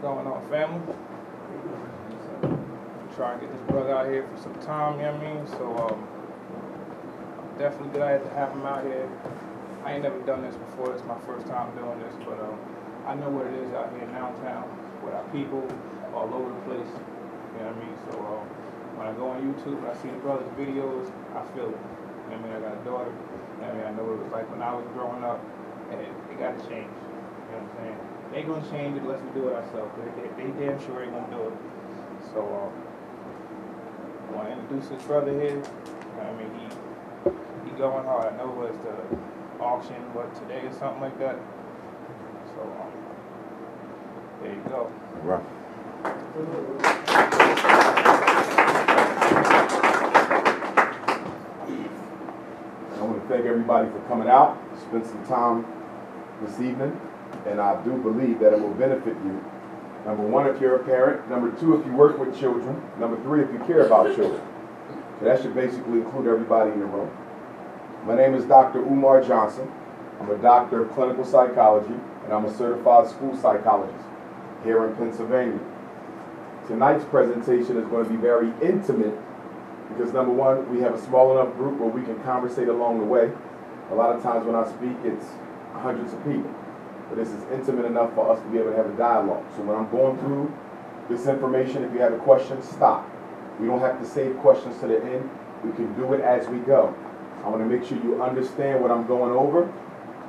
going on, family? Trying to get this brother out here for some time, you know what I mean? So, I'm definitely glad to have him out here. I ain't never done this before. It's my first time doing this, but I know what it is out here in Allentown with our people all over the place, you know what I mean? So, when I go on YouTube and I see the brother's videos, I feel it. You know what I mean? I got a daughter, you know what I mean? I know what it was like when I was growing up, and it got to change, you know what I'm saying? They ain't gonna change it unless we do it ourselves. They damn sure ain't gonna do it. So, I want to introduce this brother here. I mean, he going hard. I know it was the auction, today or something like that. So, there you go. Right. I want to thank everybody for coming out, spend some time this evening, and I do believe that it will benefit you. Number one, if you're a parent. Number two, if you work with children. Number three, if you care about children. So that should basically include everybody in the room. My name is Dr. Umar Johnson. I'm a doctor of clinical psychology, and I'm a certified school psychologist here in Pennsylvania. Tonight's presentation is going to be very intimate because, number one, we have a small enough group where we can conversate along the way. A lot of times when I speak, it's hundreds of people. But this is intimate enough for us to be able to have a dialogue. So when I'm going through this information, if you have a question, stop. We don't have to save questions to the end. We can do it as we go. I want to make sure you understand what I'm going over,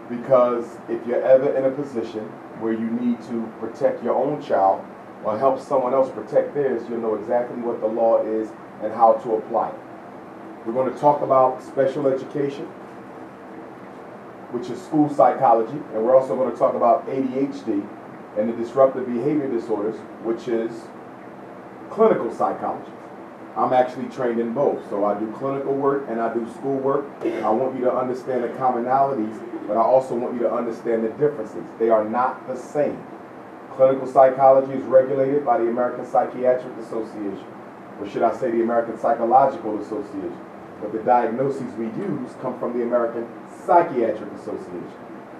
because if you're ever in a position where you need to protect your own child or help someone else protect theirs, you'll know exactly what the law is and how to apply it. We're going to talk about special education, which is school psychology, and we're also going to talk about ADHD and the disruptive behavior disorders, which is clinical psychology. I'm actually trained in both, so I do clinical work and I do school work. I want you to understand the commonalities, but I also want you to understand the differences. They are not the same. Clinical psychology is regulated by the American Psychiatric Association, or should I say the American Psychological Association. But the diagnoses we use come from the American Psychiatric Association.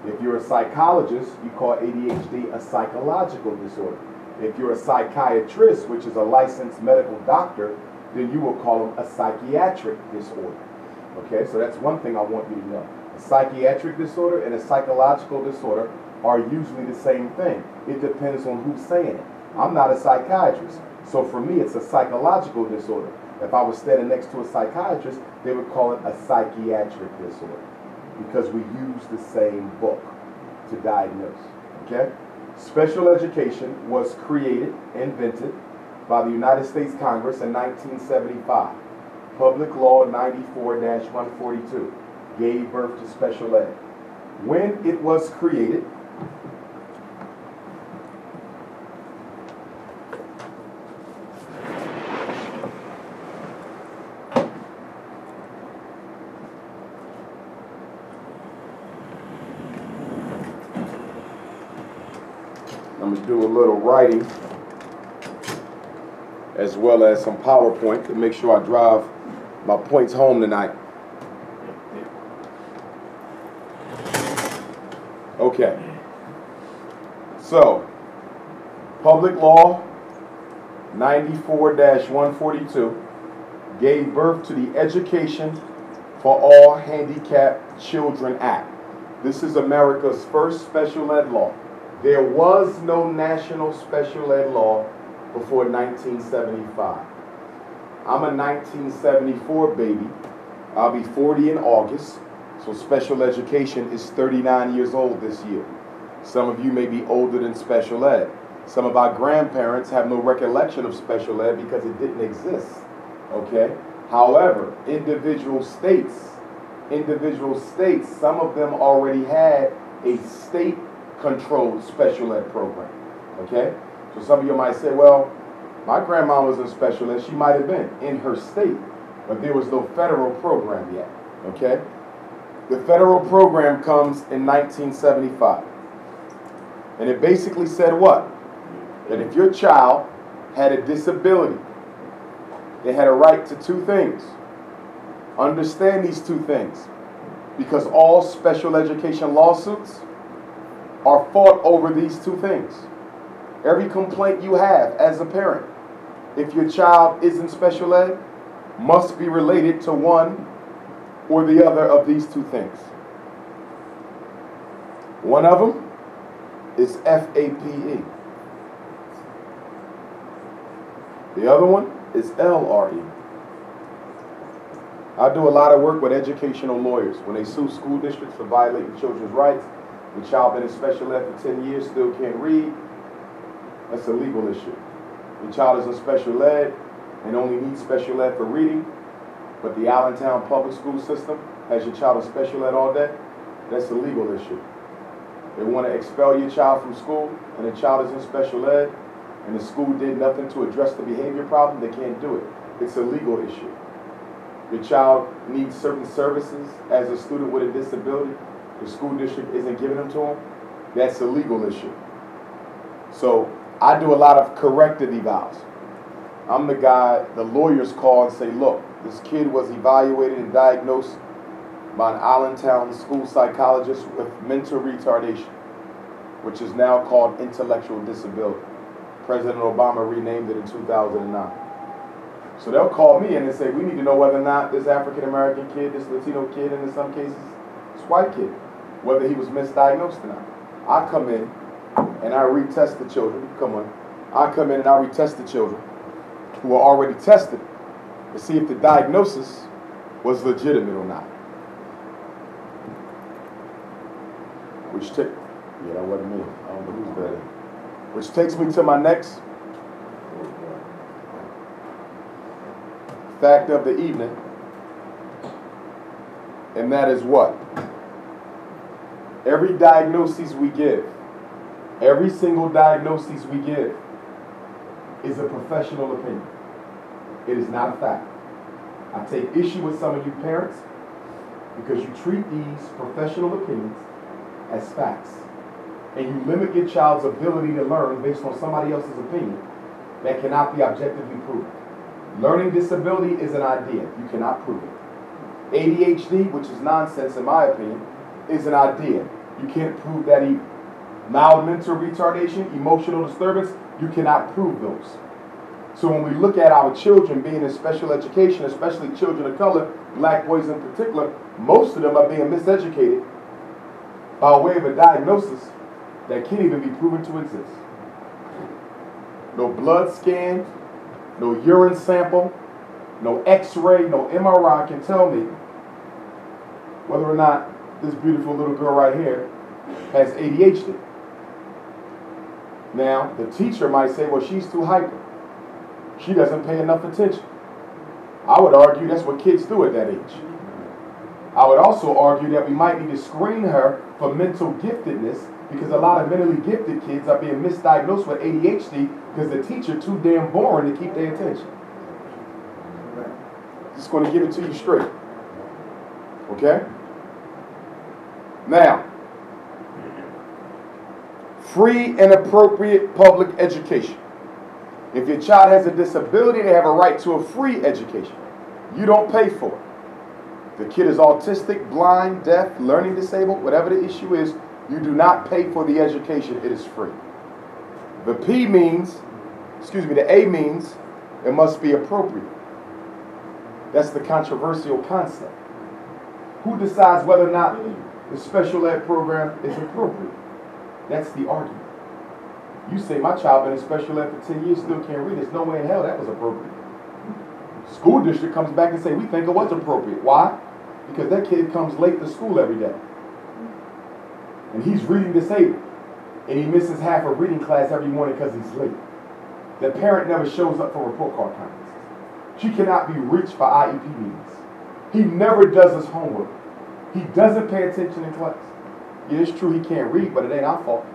If you're a psychologist, you call ADHD a psychological disorder. If you're a psychiatrist, which is a licensed medical doctor, then you will call them a psychiatric disorder. Okay, so that's one thing I want you to know. A psychiatric disorder and a psychological disorder are usually the same thing. It depends on who's saying it. I'm not a psychiatrist, so for me it's a psychological disorder. If I was standing next to a psychiatrist, they would call it a psychiatric disorder, because we use the same book to diagnose. Okay? Special education was created, invented by the United States Congress in 1975. Public Law 94-142 gave birth to special ed. When it was created, I'm going to do a little writing as well as some PowerPoint to make sure I drive my points home tonight. Okay. So, Public Law 94-142 gave birth to the Education for All Handicapped Children Act. This is America's first special ed law. There was no national special ed law before 1975. I'm a 1974 baby. I'll be 40 in August, so special education is 39 years old this year. Some of you may be older than special ed. Some of our grandparents have no recollection of special ed because it didn't exist, okay? However, individual states, some of them already had a state-controlled special ed program, okay? So some of you might say, well, my grandma was in special ed. She might have been in her state, but there was no federal program yet, okay? The federal program comes in 1975. And it basically said what? That if your child had a disability, they had a right to two things. Understand these two things, because all special education lawsuits are fought over these two things. Every complaint you have as a parent, if your child is in special ed, must be related to one or the other of these two things. One of them is FAPE. The other one is LRE. I do a lot of work with educational lawyers. When they sue school districts for violating children's rights, the child been in special ed for 10 years, still can't read, that's a legal issue. The child is in special ed and only needs special ed for reading, but the Allentown public school system has your child in special ed all day, that's a legal issue. They want to expel your child from school and the child is in special ed and the school did nothing to address the behavior problem, they can't do it. It's a legal issue. Your child needs certain services as a student with a disability, the school district isn't giving them to them, that's a legal issue. So I do a lot of corrective evals. I'm the guy the lawyers call and say, look, this kid was evaluated and diagnosed by an Allentown school psychologist with mental retardation, which is now called intellectual disability. President Obama renamed it in 2009. So they'll call me and they say, we need to know whether or not this African-American kid, this Latino kid, and in some cases, this white kid, whether he was misdiagnosed or not. I come in and I retest the children. I come in and I retest the children who are already tested to see if the diagnosis was legitimate or not. Yeah, that wasn't me. I don't know who's better. Which takes me to my next fact of the evening, and that is what? Every diagnosis we give, every single diagnosis we give is a professional opinion. It is not a fact. I take issue with some of you parents because you treat these professional opinions as facts. And you limit your child's ability to learn based on somebody else's opinion that cannot be objectively proven. Learning disability is an idea. You cannot prove it. ADHD, which is nonsense in my opinion, is an idea. You can't prove that either. Mild mental retardation, emotional disturbance, you cannot prove those. So when we look at our children being in special education, especially children of color, black boys in particular, most of them are being miseducated by way of a diagnosis that can't even be proven to exist. No blood scan, no urine sample, no x-ray, no MRI can tell me whether or not this beautiful little girl right here has ADHD. Now, the teacher might say, well, she's too hyper. She doesn't pay enough attention. I would argue that's what kids do at that age. I would also argue that we might need to screen her for mental giftedness because a lot of mentally gifted kids are being misdiagnosed with ADHD because the teacher too damn boring to keep their attention. Just going to give it to you straight. Okay? Now, free and appropriate public education. If your child has a disability, they have a right to a free education. You don't pay for it. The kid is autistic, blind, deaf, learning disabled, whatever the issue is, you do not pay for the education, it is free. The A means it must be appropriate. That's the controversial concept. Who decides whether or not the special ed program is appropriate? That's the argument. You say, my child been in special ed for 10 years, still can't read. There's no way in hell that was appropriate. School district comes back and say, we think it was appropriate. Why? Because that kid comes late to school every day. And he's reading disabled. And he misses half a reading class every morning because he's late. The parent never shows up for report card conferences. She cannot be reached for IEP meetings. He never does his homework. He doesn't pay attention in class. Yeah, it's true he can't read, but it ain't our fault.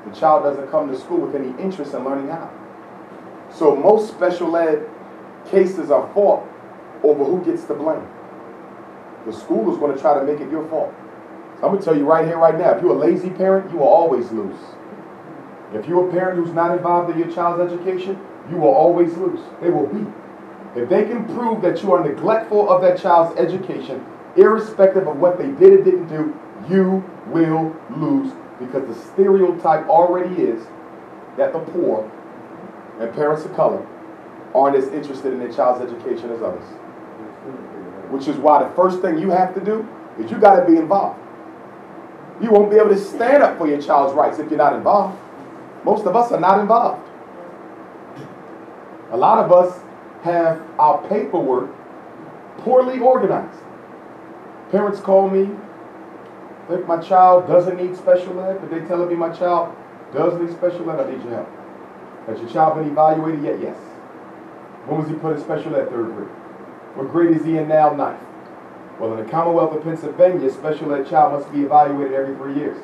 The child doesn't come to school with any interest in learning how. So most special ed cases are fought over who gets the blame. The school is going to try to make it your fault. So I'm going to tell you right here, right now, if you're a lazy parent, you will always lose. If you're a parent who's not involved in your child's education, you will always lose. They will beat. If they can prove that you are neglectful of that child's education, irrespective of what they did or didn't do, you will lose, because the stereotype already is that the poor and parents of color aren't as interested in their child's education as others. Which is why the first thing you have to do is you got to be involved. You won't be able to stand up for your child's rights if you're not involved. Most of us are not involved. A lot of us have our paperwork poorly organized. Parents call me, think my child doesn't need special ed, but they telling me my child does need special ed. I need your help. Has your child been evaluated yet? Yes. When was he put in special ed? 3rd grade. What grade is he in now? 9th. Well, in the Commonwealth of Pennsylvania, a special ed child must be evaluated every 3 years.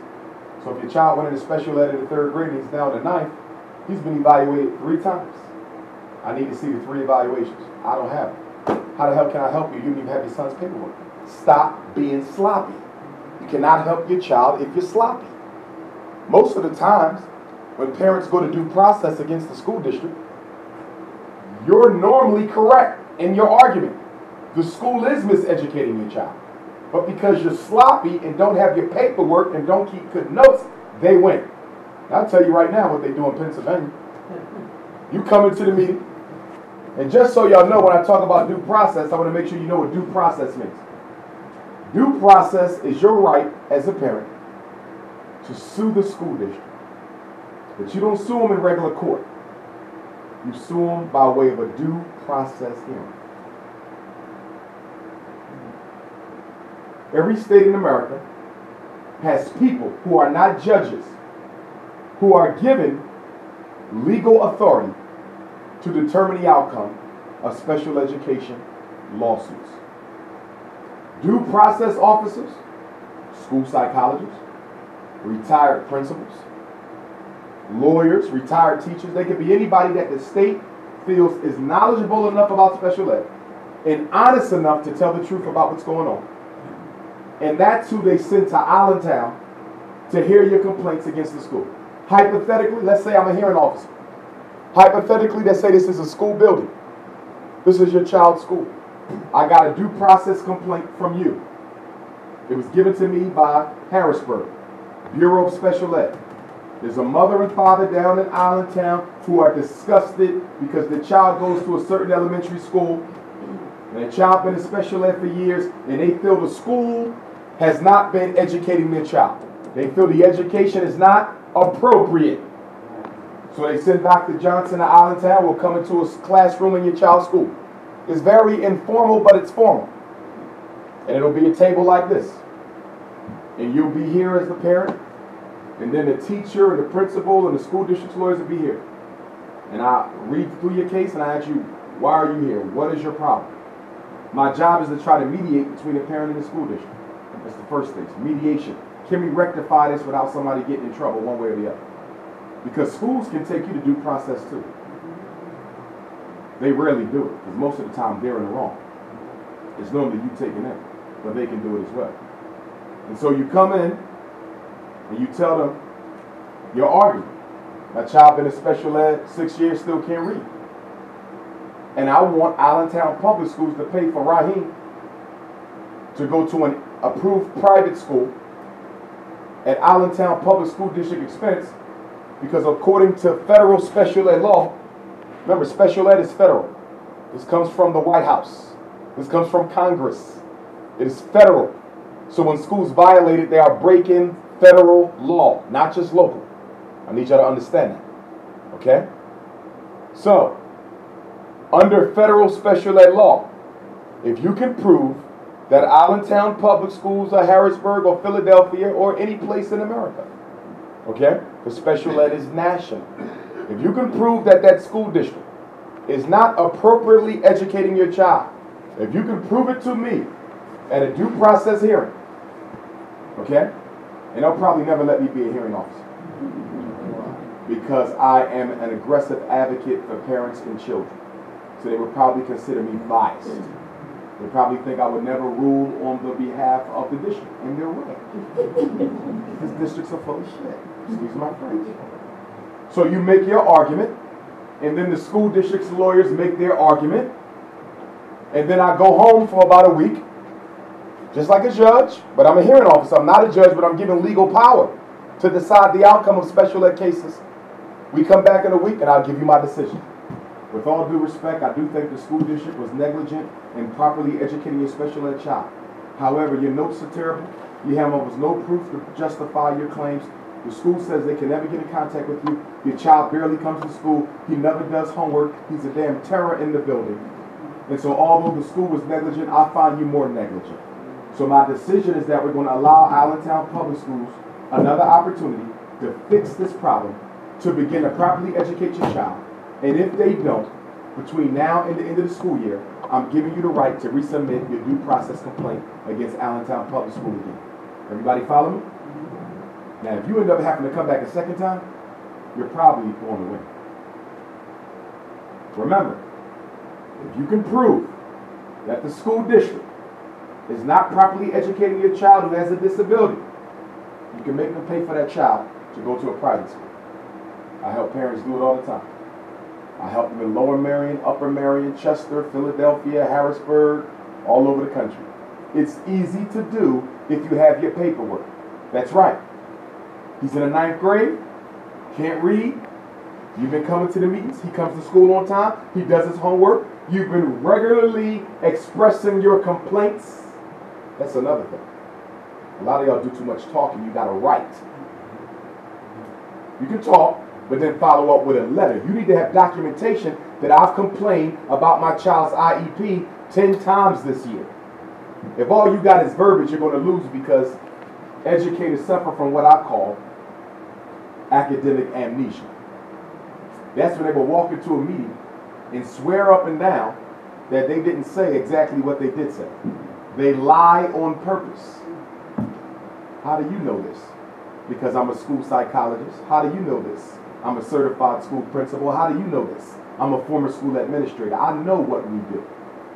So if your child went into special ed in the 3rd grade and he's now in the 9th, he's been evaluated 3 times. I need to see the 3 evaluations. I don't have them. How the hell can I help you? You don't even have your son's paperwork. Stop being sloppy. You cannot help your child if you're sloppy. Most of the times, when parents go to due process against the school district, you're normally correct in your argument. The school is miseducating your child. But because you're sloppy and don't have your paperwork and don't keep good notes, they win. And I'll tell you right now what they do in Pennsylvania. You come into the meeting, and just so y'all know, when I talk about due process, I want to make sure you know what due process means. Due process is your right as a parent to sue the school district. But you don't sue them in regular court. You sue them by way of a due process hearing. Every state in America has people who are not judges, who are given legal authority to determine the outcome of special education lawsuits. Due process officers, school psychologists, retired principals, lawyers, retired teachers, they could be anybody that the state feels is knowledgeable enough about special ed and honest enough to tell the truth about what's going on. And that's who they send to Allentown to hear your complaints against the school. Hypothetically, let's say I'm a hearing officer. Hypothetically, let's say this is a school building. This is your child's school. I got a due process complaint from you. It was given to me by Harrisburg, Bureau of Special Ed. There's a mother and father down in Allentown who are disgusted because the child goes to a certain elementary school and the child been in special ed for years and they feel the school has not been educating their child. They feel the education is not appropriate. So they send Dr. Johnson to Allentown. We'll come into a classroom in your child's school. It's very informal, but it's formal. And it'll be a table like this. And you'll be here as the parent. And then the teacher and the principal and the school district's lawyers will be here. And I read through your case and I ask you, why are you here? What is your problem? My job is to try to mediate between the parent and the school district. That's the first thing. Mediation. Can we rectify this without somebody getting in trouble one way or the other? Because schools can take you to due process too. They rarely do it, because most of the time they're in the wrong. It's normally you taking in, but they can do it as well. And so you come in and you tell them your argument. My child been in special ed 6 years, still can't read. And I want Allentown Public Schools to pay for Raheem to go to an approved private school at Allentown Public School District expense, because according to federal special ed law, remember, special ed is federal. This comes from the White House. This comes from Congress. It is federal. So when schools violate it, they are breaking federal law, not just local. I need y'all to understand that. Okay? So, under federal special ed law, if you can prove that Allentown Public Schools or Harrisburg or Philadelphia or any place in America, okay? Because special ed is national. If you can prove that that school district is not appropriately educating your child, if you can prove it to me at a due process hearing, okay? And they'll probably never let me be a hearing officer, because I am an aggressive advocate for parents and children. So they would probably consider me biased. They probably think I would never rule on the behalf of the district. And they're right. These districts are full of shit. Excuse my French. So you make your argument, and then the school district's lawyers make their argument, and then I go home for about a week, just like a judge, but I'm a hearing officer. I'm not a judge, but I'm given legal power to decide the outcome of special ed cases. We come back in a week and I'll give you my decision. With all due respect, I do think the school district was negligent in properly educating your special ed child. However, your notes are terrible. You have almost no proof to justify your claims. The school says they can never get in contact with you. Your child barely comes to school. He never does homework. He's a damn terror in the building. And so although the school was negligent, I find you more negligent. So my decision is that we're going to allow Allentown Public Schools another opportunity to fix this problem, to begin to properly educate your child. And if they don't, between now and the end of the school year, I'm giving you the right to resubmit your due process complaint against Allentown Public School again. Everybody follow me? Now, if you end up having to come back a second time, you're probably going to win. Remember, if you can prove that the school district is not properly educating your child who has a disability, you can make them pay for that child to go to a private school. I help parents do it all the time. I help them in Lower Marion, Upper Marion, Chester, Philadelphia, Harrisburg, all over the country. It's easy to do if you have your paperwork. That's right. He's in the 9th grade, can't read. You've been coming to the meetings. He comes to school on time. He does his homework. You've been regularly expressing your complaints. That's another thing. A lot of y'all do too much talking. You got to write. You can talk, but then follow up with a letter. You need to have documentation that I've complained about my child's IEP 10 times this year. If all you got is verbiage, you're going to lose, because educators suffer from what I call academic amnesia. That's when they will walk into a meeting and swear up and down that they didn't say exactly what they did say. They lie on purpose. How do you know this? Because I'm a school psychologist. How do you know this? I'm a certified school principal. How do you know this? I'm a former school administrator. I know what we do.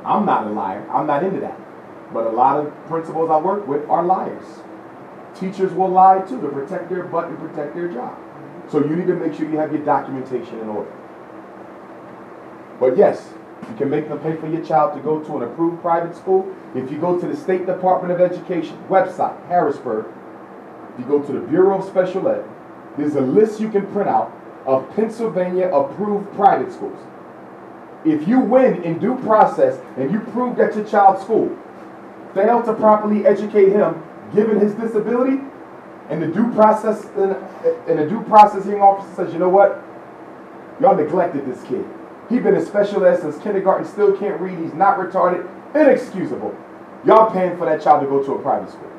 I'm not a liar. I'm not into that. But a lot of principals I work with are liars. Teachers will lie too to protect their butt and protect their job. So you need to make sure you have your documentation in order. But yes, you can make them pay for your child to go to an approved private school. If you go to the State Department of Education website, Harrisburg, if you go to the Bureau of Special Ed, there's a list you can print out of Pennsylvania approved private schools. If you win in due process and you prove that your child's school failed to properly educate him given his disability, and the due process and the due processing officer says, you know what, y'all neglected this kid. He's been in special ed since kindergarten, still can't read, he's not retarded, inexcusable. Y'all paying for that child to go to a private school.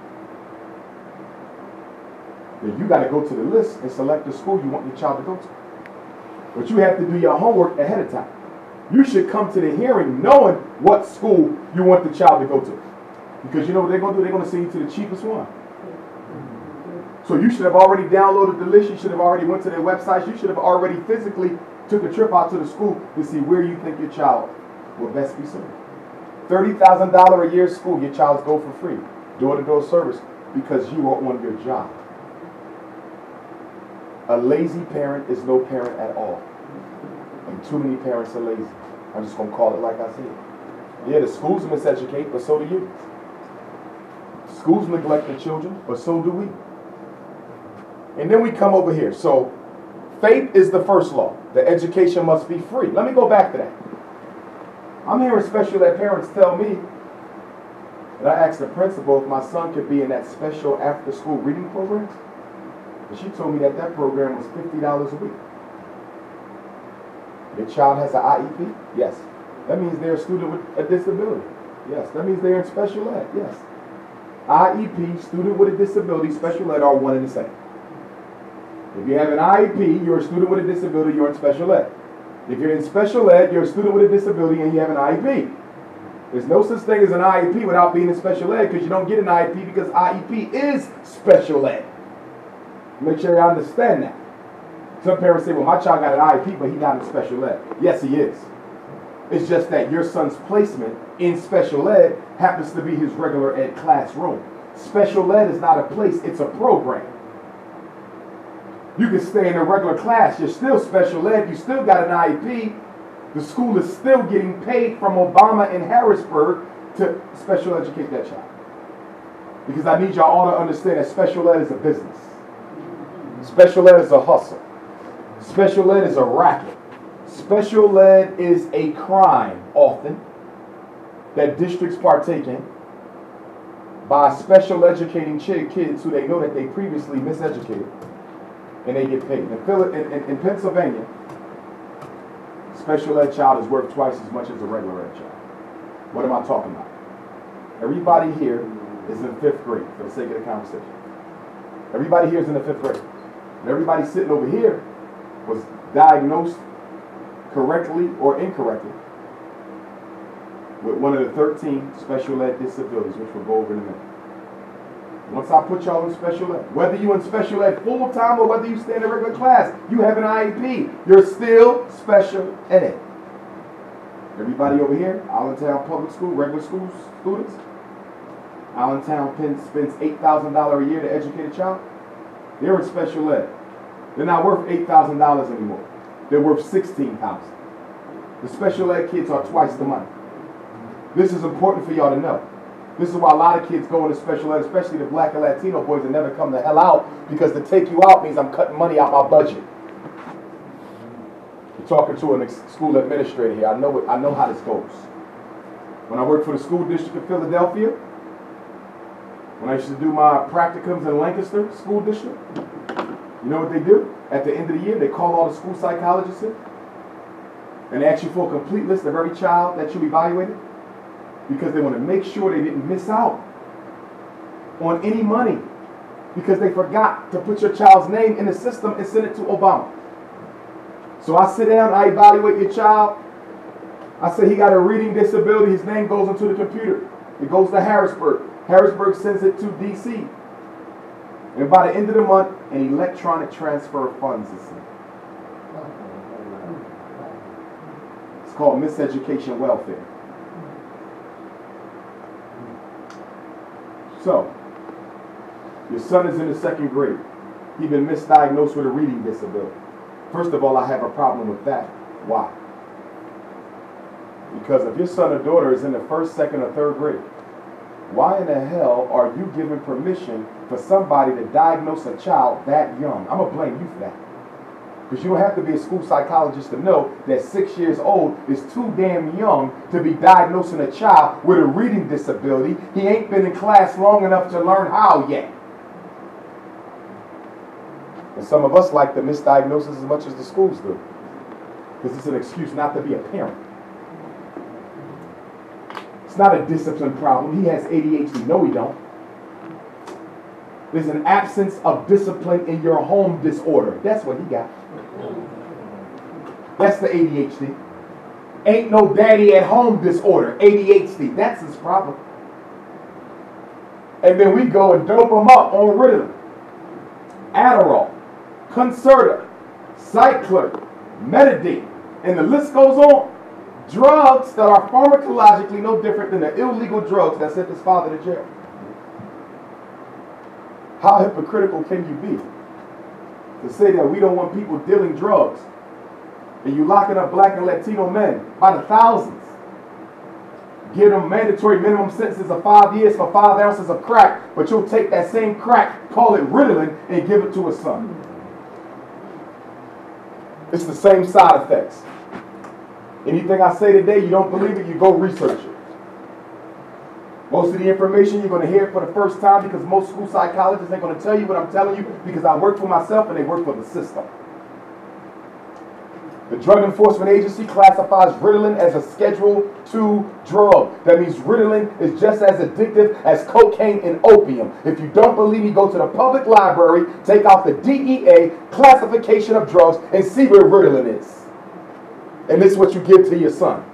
Then you got to go to the list and select the school you want your child to go to. But you have to do your homework ahead of time. You should come to the hearing knowing what school you want the child to go to. Because you know what they're going to do? They're going to send you to the cheapest one. So you should have already downloaded the list. You should have already went to their websites. You should have already physically took a trip out to the school to see where you think your child will best be served. $30,000 a year school, your child's go for free. Door-to-door service, because you are on your job. A lazy parent is no parent at all. And too many parents are lazy. I'm just going to call it like I said. Yeah, the schools miseducate, but so do you. Schools neglect their children, but so do we. And then we come over here. So faith is the first law. The education must be free. Let me go back to that. I'm hearing special ed parents tell me that I asked the principal if my son could be in that special after-school reading program. And she told me that that program was $50 a week. Your child has an IEP? Yes. That means they're a student with a disability. Yes. That means they're in special ed. Yes. IEP, student with a disability, special ed are one and the same. If you have an IEP, you're a student with a disability, you're in special ed. If you're in special ed, you're a student with a disability and you have an IEP. There's no such thing as an IEP without being in special ed, because you don't get an IEP because IEP is special ed. Make sure you understand that. Some parents say, well, my child got an IEP, but he's not in special ed. Yes, he is. It's just that your son's placement in special ed happens to be his regular ed classroom. Special ed is not a place, it's a program. You can stay in a regular class, you're still special ed, you still got an IEP. The school is still getting paid from Obama in Harrisburg to special educate that child. Because I need y'all all to understand that special ed is a business. Special ed is a hustle. Special ed is a racket. Special ed is a crime, often, that districts partake in by special educating kids who they know that they previously miseducated, and they get paid. In Pennsylvania, special ed child is worth twice as much as a regular ed child. What am I talking about? Everybody here is in 5th grade, for the sake of the conversation. Everybody here is in the 5th grade. And everybody sitting over here was diagnosed correctly or incorrectly with one of the 13 special ed disabilities, which we'll go over in a minute. Once I put y'all in special ed, whether you're in special ed full time or whether you stay in a regular class, you have an IEP, you're still special ed. Everybody over here, Allentown Public School, regular school students, Allentown spends $8,000 a year to educate a child. They're in special ed. They're not worth $8,000 anymore. They're worth $16,000. The special ed kids are twice the money. This is important for y'all to know. This is why a lot of kids go into special ed, especially the black and Latino boys, that never come the hell out, because to take you out means I'm cutting money out my budget. You're talking to a school administrator here. I know how this goes. When I worked for the school district of Philadelphia, when I used to do my practicums in Lancaster School District, you know what they do? At the end of the year, they call all the school psychologists in and ask you for a complete list of every child that you evaluated, because they want to make sure they didn't miss out on any money because they forgot to put your child's name in the system and send it to Obama. So I sit down, I evaluate your child. I say he got a reading disability. His name goes into the computer. It goes to Harrisburg. Harrisburg sends it to DC. And by the end of the month, an electronic transfer of funds is sent. It's called miseducation welfare. So, your son is in the 2nd grade. He's been misdiagnosed with a reading disability. First of all, I have a problem with that. Why? Because if your son or daughter is in the 1st, 2nd, or 3rd grade, why in the hell are you giving permission for somebody to diagnose a child that young? I'm going to blame you for that. Because you don't have to be a school psychologist to know that 6 years old is too damn young to be diagnosing a child with a reading disability. He ain't been in class long enough to learn how yet. And some of us like the misdiagnosis as much as the schools do, because it's an excuse not to be a parent. It's not a discipline problem. He has ADHD. No, he don't. There's an absence of discipline in your home disorder. That's what he got. That's the ADHD. Ain't no daddy at home disorder. ADHD. That's his problem. And then we go and dope him up on Ritalin, Adderall, Concerta, Cycler, Metadine, and the list goes on. Drugs that are pharmacologically no different than the illegal drugs that sent his father to jail. How hypocritical can you be to say that we don't want people dealing drugs, and you locking up black and Latino men by the thousands, give them mandatory minimum sentences of 5 years for 5 ounces of crack, but you'll take that same crack, call it Ritalin, and give it to a son. It's the same side effects. Anything I say today, you don't believe it, you go research it. Most of the information you're going to hear for the first time, because most school psychologists ain't going to tell you what I'm telling you, because I work for myself and they work for the system. The Drug Enforcement Agency classifies Ritalin as a Schedule II drug. That means Ritalin is just as addictive as cocaine and opium. If you don't believe me, go to the public library, take out the DEA classification of drugs, and see where Ritalin is. And this is what you give to your son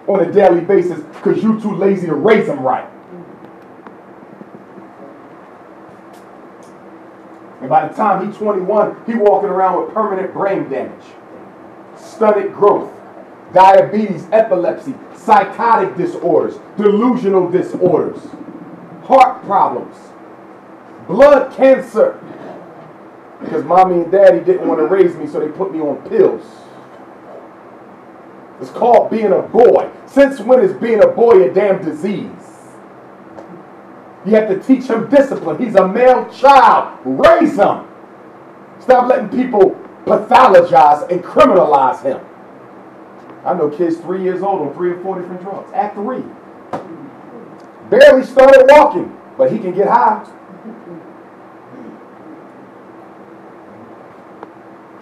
on a daily basis because you're too lazy to raise him right. And by the time he's 21, he's walking around with permanent brain damage, stunted growth, diabetes, epilepsy, psychotic disorders, delusional disorders, heart problems, blood cancer. Because mommy and daddy didn't want to raise me, so they put me on pills. It's called being a boy. Since when is being a boy a damn disease? You have to teach him discipline. He's a male child. Raise him. Stop letting people pathologize and criminalize him. I know kids 3 years old on 3 or 4 different drugs. At 3. Barely started walking, but he can get high.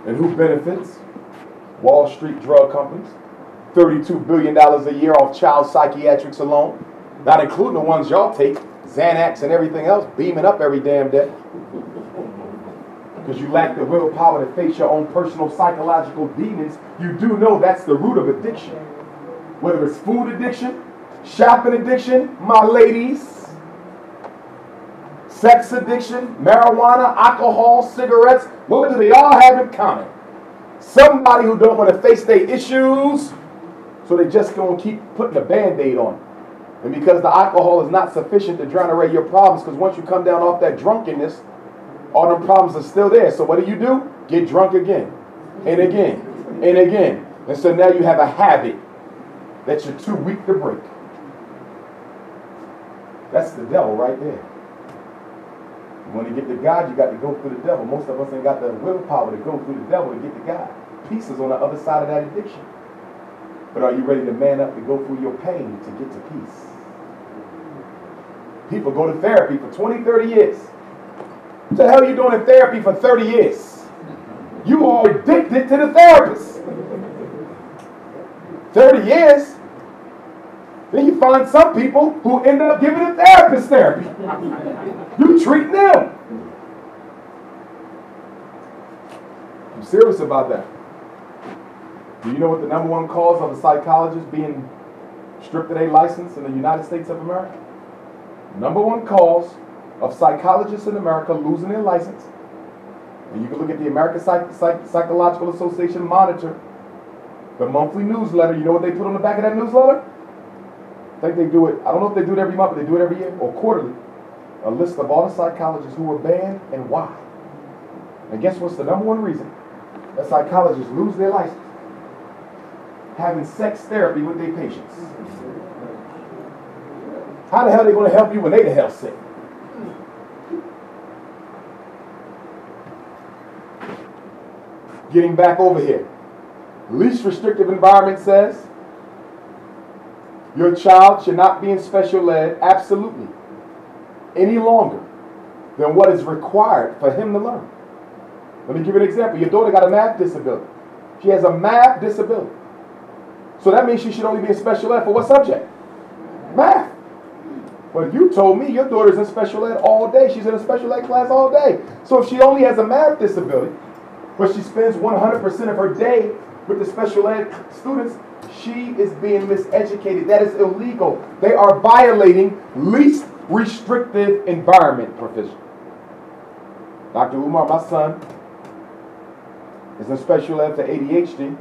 And who benefits? Wall Street drug companies. $32 billion a year off child psychiatrics alone. Not including the ones y'all take, Xanax and everything else, beaming up every damn day. Because you lack the willpower to face your own personal psychological demons. You do know that's the root of addiction. Whether it's food addiction, shopping addiction, my ladies, sex addiction, marijuana, alcohol, cigarettes, what do they all have in common? Somebody who don't want to face their issues, so they just going to keep putting a Band-Aid on. And because the alcohol is not sufficient to drown away your problems, because once you come down off that drunkenness, all them problems are still there. So what do? Get drunk again, and again, and again. And so now you have a habit that you're too weak to break. That's the devil right there. When you get to God, you got to go through the devil. Most of us ain't got the willpower to go through the devil to get to God. Peace is on the other side of that addiction. But are you ready to man up to go through your pain to get to peace? People go to therapy for 20, 30 years. What the hell are you doing in therapy for 30 years? You are addicted to the therapist. 30 years? Then you find some people who end up giving a therapist therapy. You treat them. I'm serious about that. Do you know what the number one cause of a psychologist being stripped of their license in the United States of America? Number one cause of psychologists in America losing their license. And you can look at the American Psychological Association Monitor, the monthly newsletter. You know what they put on the back of that newsletter? I think they do it, I don't know if they do it every month, but they do it every year, or quarterly. A list of all the psychologists who were banned and why. And guess what's the number one reason that psychologists lose their license? Having sex therapy with their patients. How the hell are they going to help you when they the hell sick? Getting back over here. Least restrictive environment says your child should not be in special ed, absolutely, any longer than what is required for him to learn. Let me give you an example. Your daughter got a math disability. She has a math disability. So that means she should only be in special ed for what subject? Math. But you told me your daughter's in special ed all day. She's in a special ed class all day. So if she only has a math disability, but she spends 100% of her day with the special ed students, she is being miseducated. That is illegal. They are violating least restrictive environment provision. Dr. Umar, my son, is in special ed for ADHD,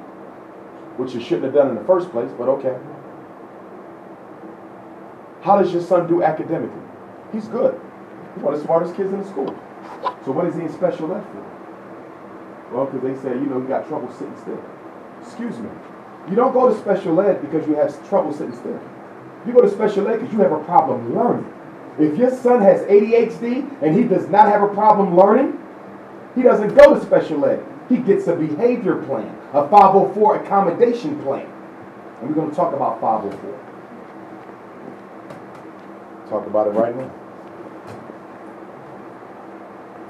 which you shouldn't have done in the first place, but okay. How does your son do academically? He's good. He's one of the smartest kids in the school. So what is he in special ed for? Well, because they say, you got trouble sitting still. Excuse me. You don't go to special ed because you have trouble sitting still. You go to special ed because you have a problem learning. If your son has ADHD and he does not have a problem learning, he doesn't go to special ed. He gets a behavior plan, a 504 accommodation plan. And we're going to talk about 504. Talk about it right now.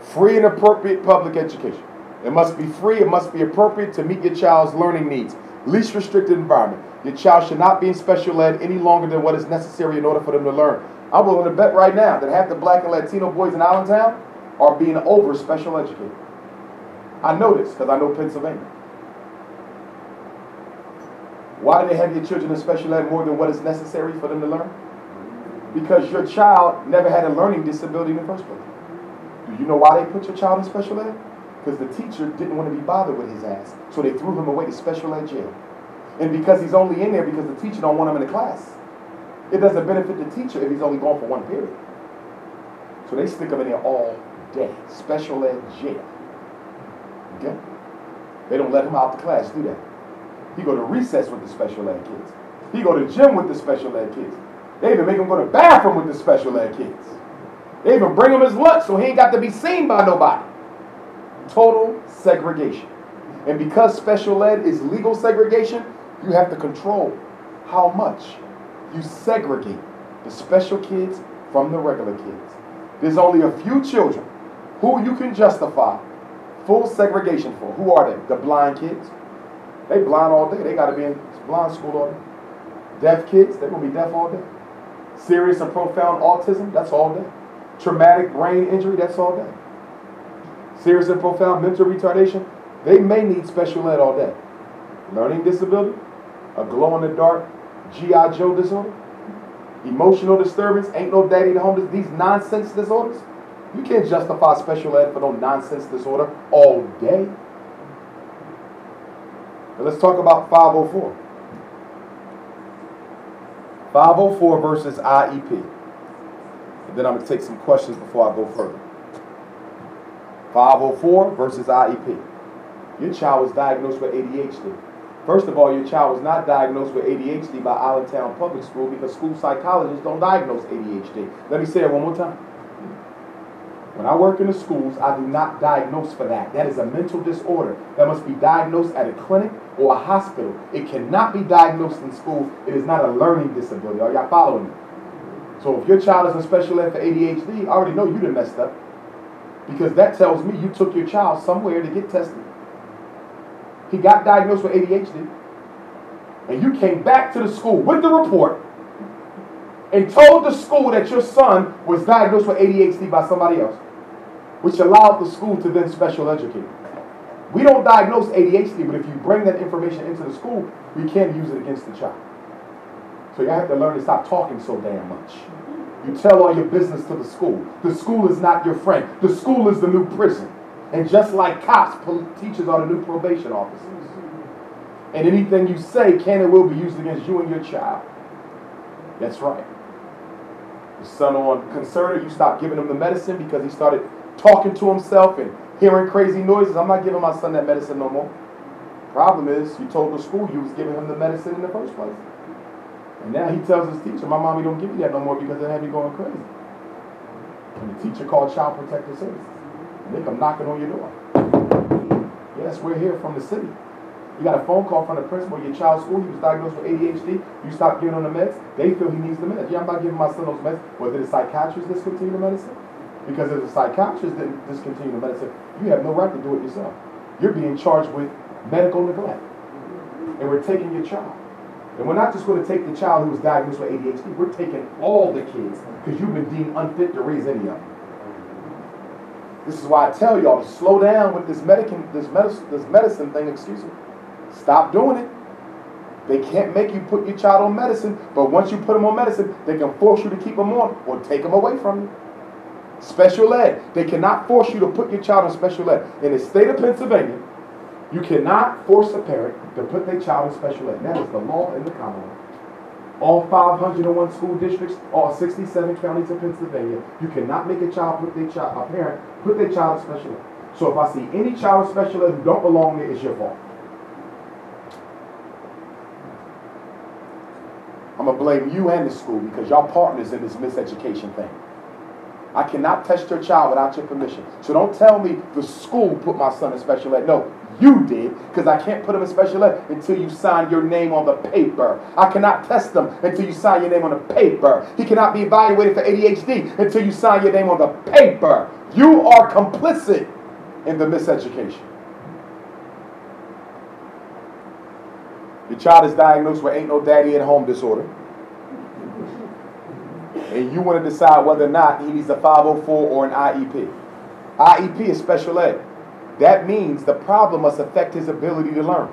Free and appropriate public education. It must be free, it must be appropriate to meet your child's learning needs. Least restricted environment. Your child should not be in special ed any longer than what is necessary in order for them to learn. I'm willing to bet right now that half the black and Latino boys in Allentown are being over special educated. I know this because I know Pennsylvania. Why do they have your children in special ed more than what is necessary for them to learn? Because your child never had a learning disability in the first place. Do you know why they put your child in special ed? Because the teacher didn't want to be bothered with his ass, so they threw him away to special ed jail. And because he's only in there because the teacher don't want him in the class, it doesn't benefit the teacher if he's only gone for one period. So they stick him in there all day, special ed jail. Okay? They don't let him out the class, do they? He go to recess with the special ed kids. He go to gym with the special ed kids. They even make him go to the bathroom with the special ed kids. They even bring him his lunch so he ain't got to be seen by nobody. Total segregation. And because special ed is legal segregation, you have to control how much you segregate the special kids from the regular kids. There's only a few children who you can justify full segregation for. Who are they? The blind kids. They blind all day. They got to be in blind school all day. Deaf kids, they're going to be deaf all day. Serious and profound autism, that's all day. Traumatic brain injury, that's all day. Serious and profound mental retardation, they may need special ed all day. Learning disability, a glow-in-the-dark G.I. Joe disorder, emotional disturbance, ain't no daddy at home, these nonsense disorders. You can't justify special ed for no nonsense disorder all day. Now let's talk about 504. 504 versus IEP. And then I'm going to take some questions before I go further. 504 versus IEP. Your child was diagnosed with ADHD. First of all, your child was not diagnosed with ADHD by Allentown Public School because school psychologists don't diagnose ADHD. Let me say it one more time. When I work in the schools, I do not diagnose for that. That is a mental disorder that must be diagnosed at a clinic or a hospital. It cannot be diagnosed in school. It is not a learning disability. Are y'all following me? So if your child is in special ed for ADHD, I already know you done messed up. Because that tells me you took your child somewhere to get tested. He got diagnosed with ADHD. And you came back to the school with the report and told the school that your son was diagnosed with ADHD by somebody else, which allowed the school to then special educate. We don't diagnose ADHD, but if you bring that information into the school, we can use it against the child. So you have to learn to stop talking so damn much. You tell all your business to the school. The school is not your friend. The school is the new prison. And just like cops, teachers are the new probation officers. And anything you say can and will be used against you and your child. That's right. Your son on concerted, you stopped giving him the medicine because he started talking to himself and hearing crazy noises. I'm not giving my son that medicine no more. Problem is, you told the school you was giving him the medicine in the first place. And now he tells his teacher, my mommy don't give me that no more because they have me going crazy. And the teacher called Child Protective Services. And they come knocking on your door. Yes, we're here from the city. You got a phone call from the principal of your child's school. He was diagnosed with ADHD. You stopped giving him the meds. They feel he needs the meds. Yeah, I'm not giving my son those meds. Well, did a psychiatrist discontinue the medicine? Because if the psychiatrist didn't discontinue the medicine, you have no right to do it yourself. You're being charged with medical neglect. And we're taking your child. And we're not just going to take the child who was diagnosed with ADHD. We're taking all the kids because you've been deemed unfit to raise any of them. This is why I tell y'all to slow down with this medicine thing, excuse me. Stop doing it. They can't make you put your child on medicine, but once you put them on medicine, they can force you to keep them on or take them away from you. Special ed. They cannot force you to put your child on special ed. In the state of Pennsylvania, you cannot force a parent to put their child in special ed. That is the law in the Commonwealth. All 501 school districts, all 67 counties of Pennsylvania, you cannot make a parent put their child in special ed. So if I see any child in special ed who don't belong there, it's your fault. I'm going to blame you and the school because y'all partners in this miseducation thing. I cannot test your child without your permission. So don't tell me the school put my son in special ed. No, you did, because I can't put him in special ed until you sign your name on the paper. I cannot test him until you sign your name on the paper. He cannot be evaluated for ADHD until you sign your name on the paper. You are complicit in the miseducation. Your child is diagnosed with ain't no daddy at home disorder. And you want to decide whether or not he needs a 504 or an IEP. IEP is special ed. That means the problem must affect his ability to learn.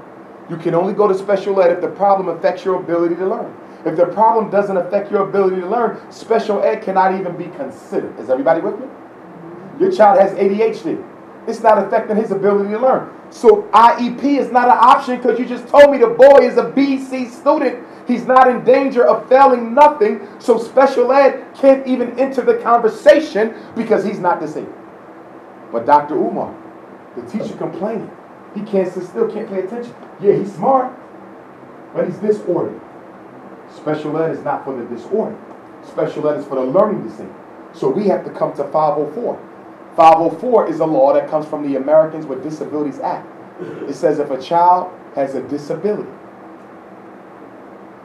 You can only go to special ed if the problem affects your ability to learn. If the problem doesn't affect your ability to learn, special ed cannot even be considered. Is everybody with me? Your child has ADHD. It's not affecting his ability to learn. So IEP is not an option because you just told me the boy is a BC student. He's not in danger of failing nothing. So special ed can't even enter the conversation because he's not disabled. But Dr. Umar, the teacher complaining, he can't sit still, can't pay attention. Yeah, he's smart, but he's disordered. Special ed is not for the disorder. Special ed is for the learning disabled. So we have to come to 504. 504 is a law that comes from the Americans with Disabilities Act. It says if a child has a disability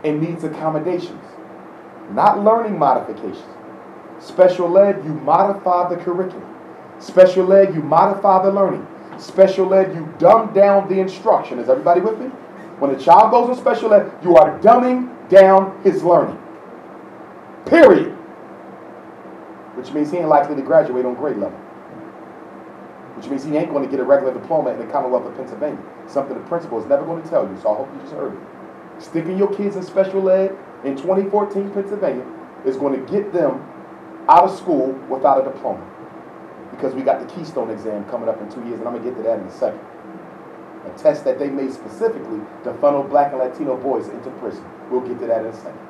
and needs accommodations, not learning modifications. Special ed, you modify the curriculum. Special ed, you modify the learning. Special ed, you dumb down the instruction. Is everybody with me? When a child goes in special ed, you are dumbing down his learning. Period. Which means he ain't likely to graduate on grade level. Which means he ain't going to get a regular diploma in the Commonwealth of Pennsylvania. Something the principal is never going to tell you, so I hope you just heard it. Sticking your kids in special ed in 2014 Pennsylvania is going to get them out of school without a diploma. Because we got the Keystone exam coming up in 2 years, and I'm going to get to that in a second. A test that they made specifically to funnel black and Latino boys into prison. We'll get to that in a second.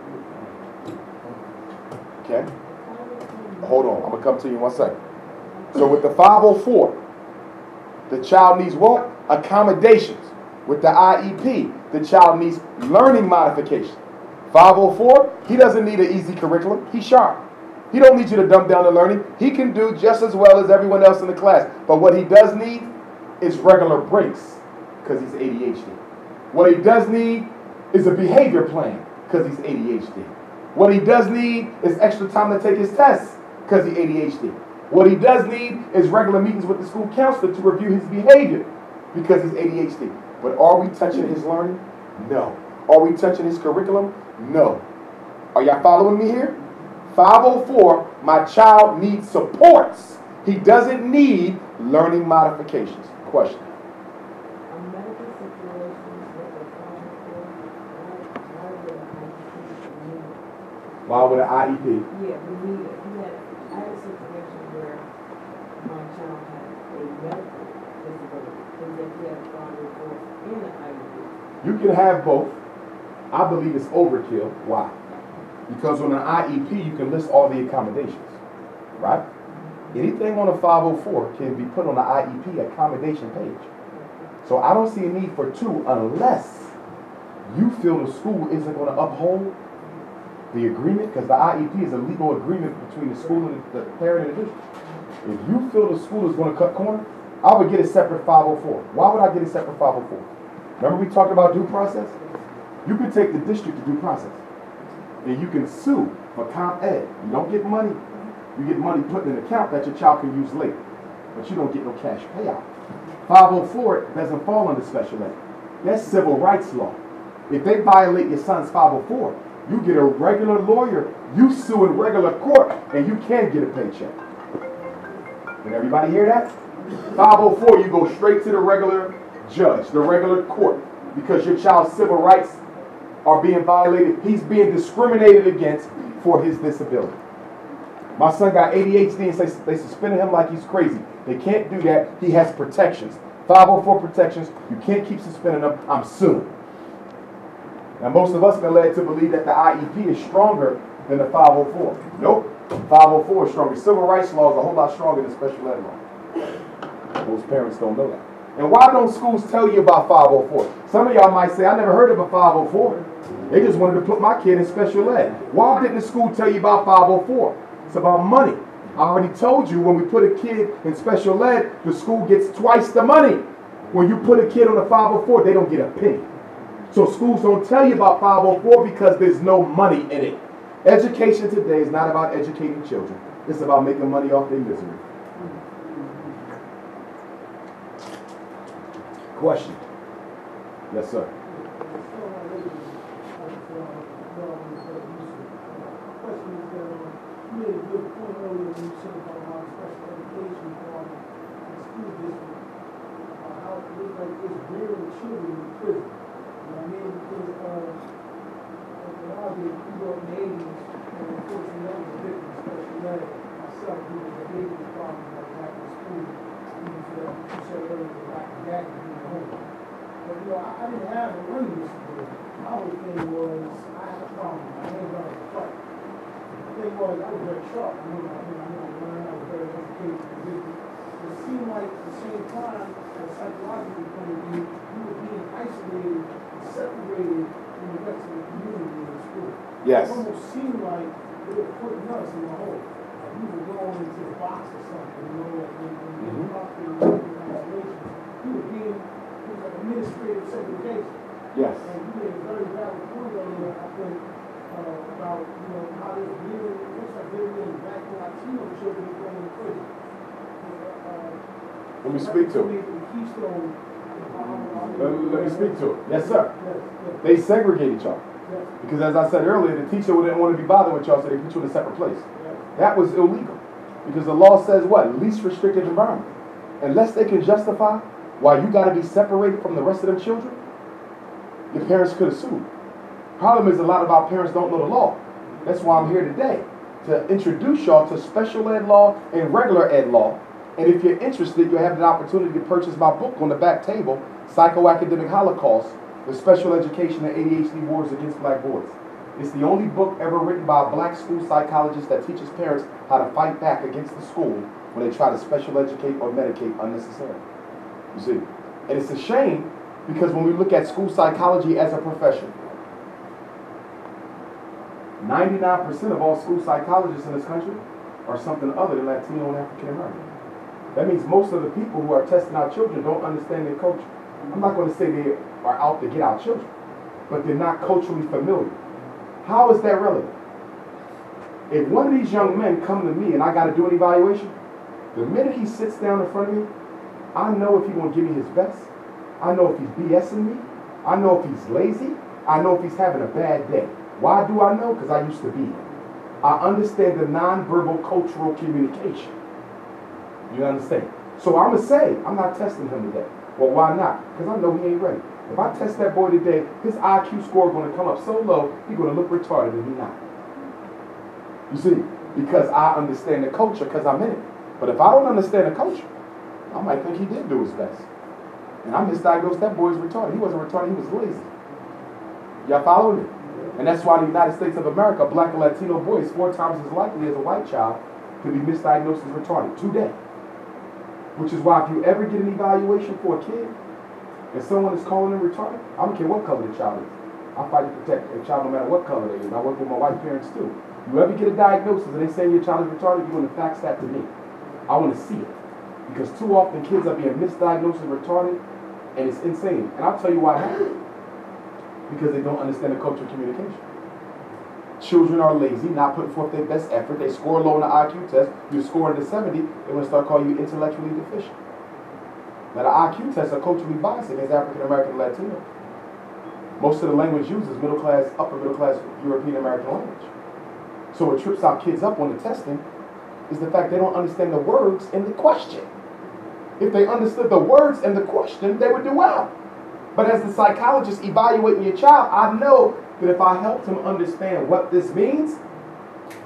Okay? Hold on, I'm going to come to you in 1 second. So with the 504, the child needs what? Accommodations. With the IEP, the child needs learning modification. 504, he doesn't need an easy curriculum. He's sharp. He don't need you to dumb down the learning. He can do just as well as everyone else in the class. But what he does need is regular breaks because he's ADHD. What he does need is a behavior plan because he's ADHD. What he does need is extra time to take his tests because he's ADHD. What he does need is regular meetings with the school counselor to review his behavior because he's ADHD. But are we touching his learning? No. Are we touching his curriculum? No. Are y'all following me here? 504, my child needs supports. He doesn't need learning modifications. Question. Why would an IEP? Yeah, we need it. I had a situation where my child had a medical disability, and then he had a 504 and an IEP. You can have both. I believe it's overkill. Why? Because on an IEP, you can list all the accommodations, right? Anything on a 504 can be put on the IEP accommodation page. So I don't see a need for two unless you feel the school isn't going to uphold the agreement, because the IEP is a legal agreement between the school and the parent and the district. If you feel the school is going to cut corner, I would get a separate 504. Why would I get a separate 504? Remember we talked about due process? You can take the district to due process. And you can sue for comp ed. You don't get money. You get money put in an account that your child can use later. But you don't get no cash payout. 504 doesn't fall under special ed. That's civil rights law. If they violate your son's 504, you get a regular lawyer, you sue in regular court, and you can get a paycheck. Did everybody hear that? 504, you go straight to the regular judge, the regular court, because your child's civil rights are being violated. He's being discriminated against for his disability. My son got ADHD and they suspended him like he's crazy. They can't do that. He has protections. 504 protections. You can't keep suspending him. I'm suing. Now, most of us been led to believe that the IEP is stronger than the 504. Nope. 504 is stronger. Civil rights law is a whole lot stronger than special ed law. Most parents don't know that. And why don't schools tell you about 504? Some of y'all might say, I never heard of a 504. They just wanted to put my kid in special ed. Why didn't the school tell you about 504? It's about money. I already told you when we put a kid in special ed, the school gets twice the money. When you put a kid on a 504, they don't get a penny. So schools don't tell you about 504 because there's no money in it. Education today is not about educating children. It's about making money off their misery. Question. Yes, sir. You made a good point earlier when you said about how special education for the school district, how it looks like it's rearing children in prison. You know what I mean? Because when I was in New York in the 80s, and unfortunately I was a victim of special ed myself due to behavior problems like back in school, even for that you said earlier, like that in the home. But you know, I didn't have a learning disability. My whole thing was I had a problem. My hands on the fight. The thing was, I was very sharp. I knew I learned. I was very educated. It seemed like at the same time, from a psychological point of view, you were being isolated and separated from the rest of the community in the school. Yes. It almost seemed like they were putting us in the hole. Like we were going into the box or something, you know, like when you were talking in isolation. You were being was like administrative segregation. Yes. And you made a very valid point on there, I think, about, you know, how this really, it looks like they're really black and Latino children going to prison. Let me speak to it. Let me speak to it. Yes, sir. They segregate each other. Because as I said earlier, the teacher didn't want to be bothered with y'all, so they put you in a separate place. That was illegal. Because the law says what? Least restricted environment. Unless they can justify why you got to be separated from the rest of them children, your parents could have sued. Problem is a lot of our parents don't know the law. That's why I'm here today, to introduce y'all to special ed law and regular ed law. And if you're interested, you'll have the opportunity to purchase my book on the back table, Psychoacademic Holocaust, the Special Education and ADHD Wars Against Black Boys. It's the only book ever written by a black school psychologist that teaches parents how to fight back against the school when they try to special educate or medicate unnecessarily. You see? And it's a shame because when we look at school psychology as a profession, 99% of all school psychologists in this country are something other than Latino and African American. That means most of the people who are testing our children don't understand their culture. I'm not going to say they are out to get our children, but they're not culturally familiar. How is that relevant? If one of these young men come to me and I got to do an evaluation, the minute he sits down in front of me, I know if he's going to give me his best. I know if he's BSing me. I know if he's lazy. I know if he's having a bad day. Why do I know? Because I used to be him. I understand the nonverbal cultural communication. You understand? So I'm going to say, I'm not testing him today. Well, why not? Because I know he ain't ready. If I test that boy today, his IQ score is going to come up so low, he's going to look retarded and he's not. You see? Because I understand the culture because I'm in it. But if I don't understand the culture, I might think he did do his best. And I misdiagnosed that boy as retarded. He wasn't retarded, he was lazy. Y'all following me? And that's why in the United States of America, black and Latino boys 4 times as likely as a white child to be misdiagnosed as retarded today. Which is why if you ever get an evaluation for a kid, and someone is calling them retarded, I don't care what color the child is. I fight to protect a child no matter what color they is. I work with my white parents too. You ever get a diagnosis and they say your child is retarded, you're going to fax that to me. I want to see it. Because too often kids are being misdiagnosed as retarded, and it's insane. And I'll tell you why it happens. Because they don't understand the culture of communication. Children are lazy, not putting forth their best effort. They score low on the IQ test. You score into 70, they're going to start calling you intellectually deficient. Now the IQ tests are culturally biased against African American and Latino. Most of the language used is middle class, upper middle class European American language. So what trips our kids up on the testing is the fact they don't understand the words in the question. If they understood the words in the question, they would do well. But as the psychologist evaluating your child, I know that if I helped him understand what this means,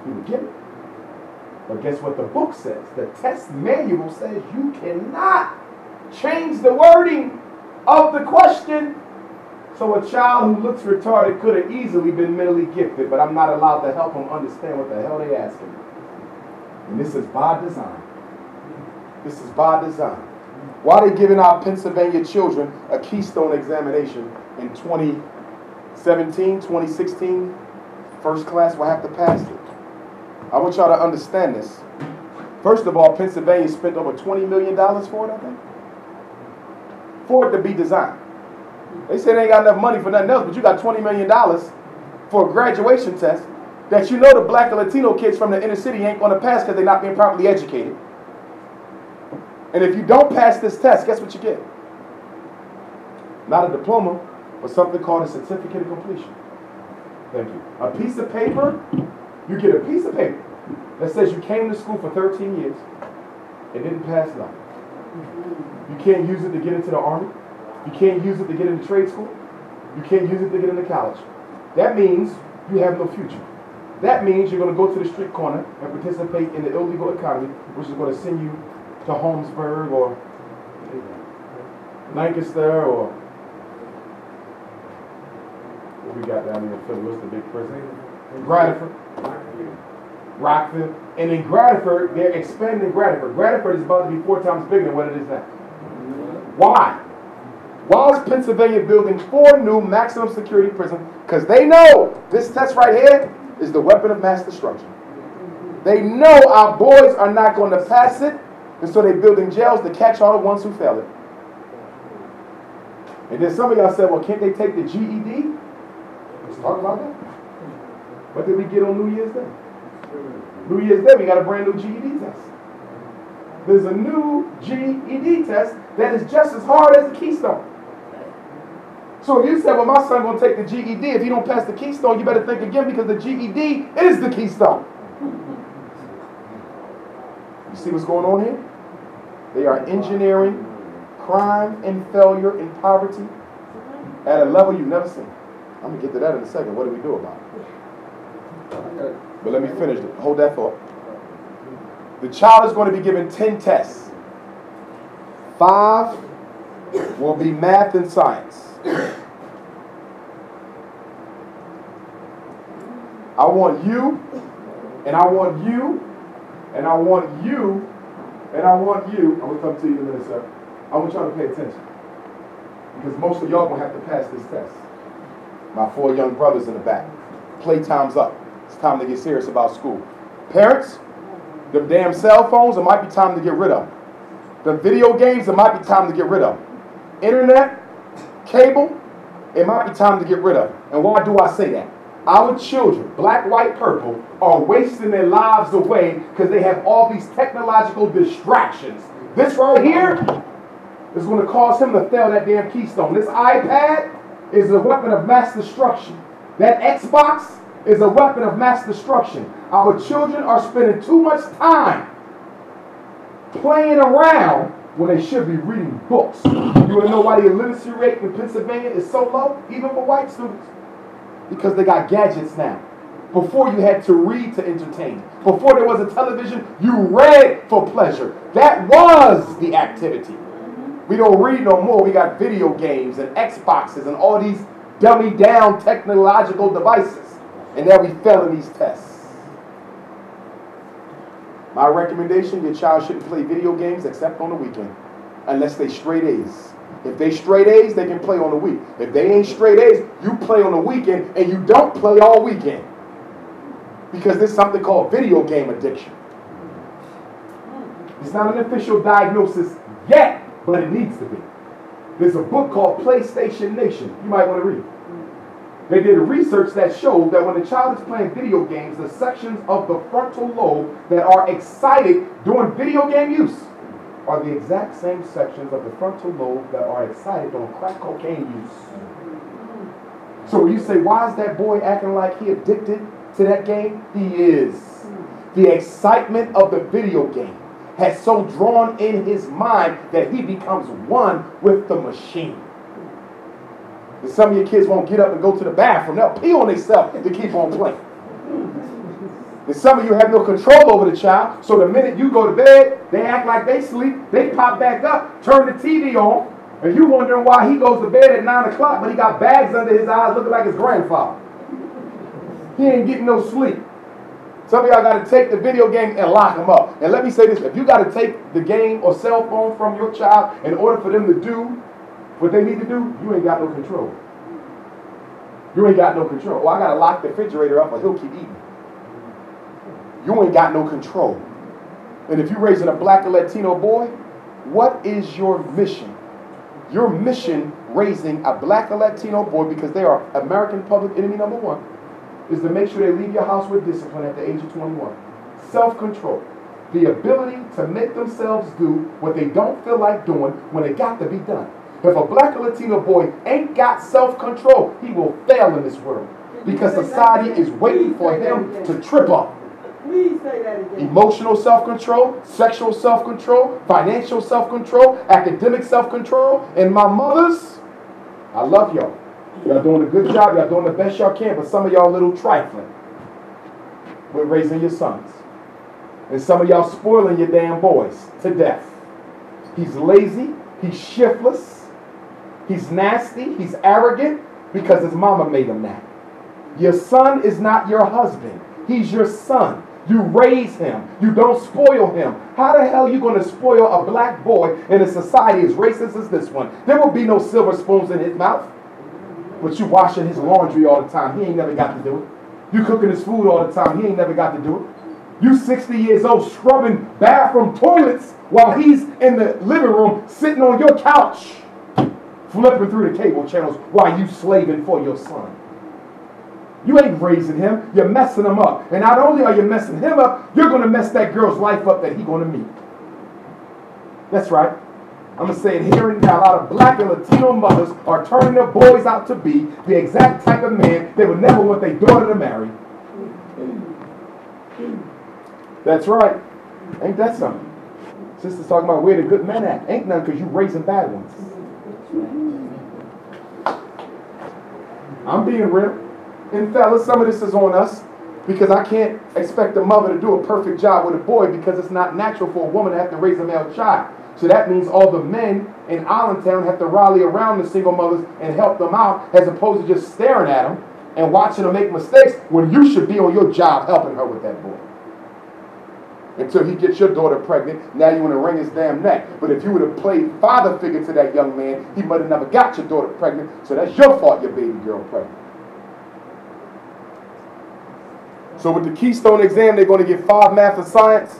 he would get it. But guess what the book says? The test manual says you cannot change the wording of the question. So a child who looks retarded could have easily been mentally gifted, but I'm not allowed to help him understand what the hell they're asking. And this is by design. This is by design. Why are they giving our Pennsylvania children a Keystone examination in 2017, 2016? First class will have to pass it. I want y'all to understand this. First of all, Pennsylvania spent over $20 million for it, I think. For it to be designed. They say they ain't got enough money for nothing else, but you got $20 million for a graduation test that you know the black and Latino kids from the inner city ain't going to pass because they're not being properly educated. And if you don't pass this test, guess what you get? Not a diploma, but something called a certificate of completion. Thank you. A piece of paper, you get a piece of paper that says you came to school for 13 years and didn't pass nothing. You can't use it to get into the Army. You can't use it to get into trade school. You can't use it to get into college. That means you have no future. That means you're going to go to the street corner and participate in the illegal economy, which is going to send you to Holmesburg or Lancaster or what we got down here in Philly? What's the big prison? Gradford. Rockville. And in Gradford, they're expanding Gradford. Gradford is about to be 4 times bigger than what it is now. Why? Why is Pennsylvania building 4 new maximum security prisons? Because they know this test right here is the weapon of mass destruction. They know our boys are not going to pass it, and so they're building jails to catch all the ones who fail it. And then some of y'all said, well, can't they take the GED? Let's talk about that. What did we get on New Year's Day? New Year's Day, we got a brand new GED test. There's a new GED test that is just as hard as the Keystone. So if you say, well, my son going to take the GED, if he don't pass the Keystone, you better think again because the GED is the Keystone. You see what's going on here? They are engineering crime and failure and poverty at a level you've never seen. I'm going to get to that in a second. What do we do about it? But let me finish it. Hold that thought. The child is going to be given 10 tests. 5 will be math and science. I want you, and I want you, and I want you, and I want you. I'm going to come to you in a minute, sir. I want y'all to pay attention. Because most of y'all going to have to pass this test. My 4 young brothers in the back. Playtime's up. It's time to get serious about school. Parents, them damn cell phones, it might be time to get rid of them. The video games, it might be time to get rid of them. Internet, cable, it might be time to get rid of them. And why do I say that? Our children, black, white, purple, are wasting their lives away because they have all these technological distractions. This right here is going to cause him to fail that damn Keystone. This iPad is a weapon of mass destruction. That Xbox is a weapon of mass destruction. Our children are spending too much time playing around when they should be reading books. You want to know why the illiteracy rate in Pennsylvania is so low, even for white students? Because they got gadgets now. Before you had to read to entertain. Before there was a television, you read for pleasure. That was the activity. We don't read no more. We got video games and Xboxes and all these dummy down technological devices. And now we fail in these tests. My recommendation, your child shouldn't play video games except on the weekend. Unless they straight A's. If they straight A's, they can play on the week. If they ain't straight A's, you play on the weekend and you don't play all weekend. Because there's something called video game addiction. It's not an official diagnosis yet, but it needs to be. There's a book called PlayStation Nation. You might want to read it. They did research that showed that when a child is playing video games, the sections of the frontal lobe that are excited during video game use are the exact same sections of the frontal lobe that are excited during crack cocaine use. So when you say, why is that boy acting like he addicted to that game? He is. The excitement of the video game has so drawn in his mind that he becomes one with the machine. And some of your kids won't get up and go to the bathroom. They'll pee on themselves to keep on playing. And some of you have no control over the child. So the minute you go to bed, they act like they sleep. They pop back up, turn the TV on, and you wondering why he goes to bed at 9 o'clock, but he got bags under his eyes looking like his grandfather. He ain't getting no sleep. Some of y'all got to take the video game and lock them up. And let me say this. If you got to take the game or cell phone from your child in order for them to do what they need to do, you ain't got no control. You ain't got no control. Well, I got to lock the refrigerator up or he'll keep eating. You ain't got no control. And if you're raising a black or Latino boy, what is your mission? Your mission raising a black or Latino boy, because they are American public enemy number 1, is to make sure they leave your house with discipline at the age of 21. Self-control. The ability to make themselves do what they don't feel like doing when it got to be done. If a black or Latino boy ain't got self-control, he will fail in this world. Because society is waiting for him to trip up. Please say that again. Emotional self-control, sexual self-control, financial self-control, academic self-control. And my mothers, I love y'all. Y'all doing a good job. Y'all doing the best y'all can. But some of y'all a little trifling with raising your sons. And some of y'all spoiling your damn boys to death. He's lazy. He's shiftless. He's nasty. He's arrogant because his mama made him that. Your son is not your husband. He's your son. You raise him. You don't spoil him. How the hell are you going to spoil a black boy in a society as racist as this one? There will be no silver spoons in his mouth. But you washing his laundry all the time. He ain't never got to do it. You cooking his food all the time. He ain't never got to do it. You 60 years old scrubbing bathroom toilets while he's in the living room sitting on your couch flipping through the cable channels while you slaving for your son. You ain't raising him, you're messing him up. And not only are you messing him up, you're going to mess that girl's life up that he's going to meet. That's right. I'm going to say it here and now. A lot of black and Latino mothers are turning their boys out to be the exact type of man they would never want their daughter to marry. That's right. Ain't that something? Sister's talking about where the good men at. Ain't none, because you raising bad ones. I'm being real. And fellas, some of this is on us, because I can't expect a mother to do a perfect job with a boy, because it's not natural for a woman to have to raise a male child. So that means all the men in Allentown have to rally around the single mothers and help them out, as opposed to just staring at them and watching them make mistakes, when you should be on your job helping her with that boy. Until he gets your daughter pregnant, now you want to wring his damn neck. But if you would have played father figure to that young man, he might have never got your daughter pregnant, so that's your fault your baby girl pregnant. So with the Keystone exam, they're going to get 5 math and science.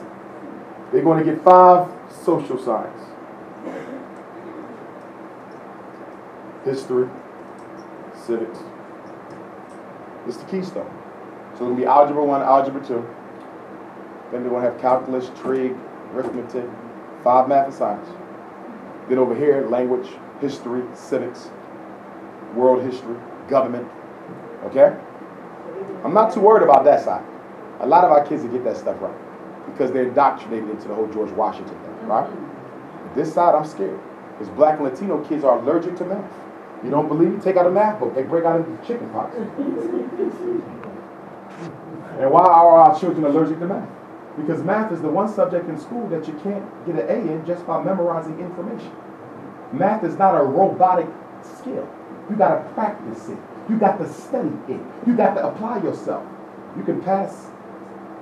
They're going to get 5 social science. History, civics. It's the Keystone. So it's going to be Algebra 1, Algebra 2. Then they're going to have calculus, trig, arithmetic, 5 math and science. Then over here, language, history, civics, world history, government. Okay? I'm not too worried about that side. A lot of our kids will get that stuff right, because they're indoctrinated into the whole George Washington thing, right? This side, I'm scared, because black and Latino kids are allergic to math. You don't believe me? Take out a math book. They break out into chicken pox. And why are our children allergic to math? Because math is the one subject in school that you can't get an A in just by memorizing information. Math is not a robotic skill. You got to practice it. You got to study it. You got to apply yourself. You can pass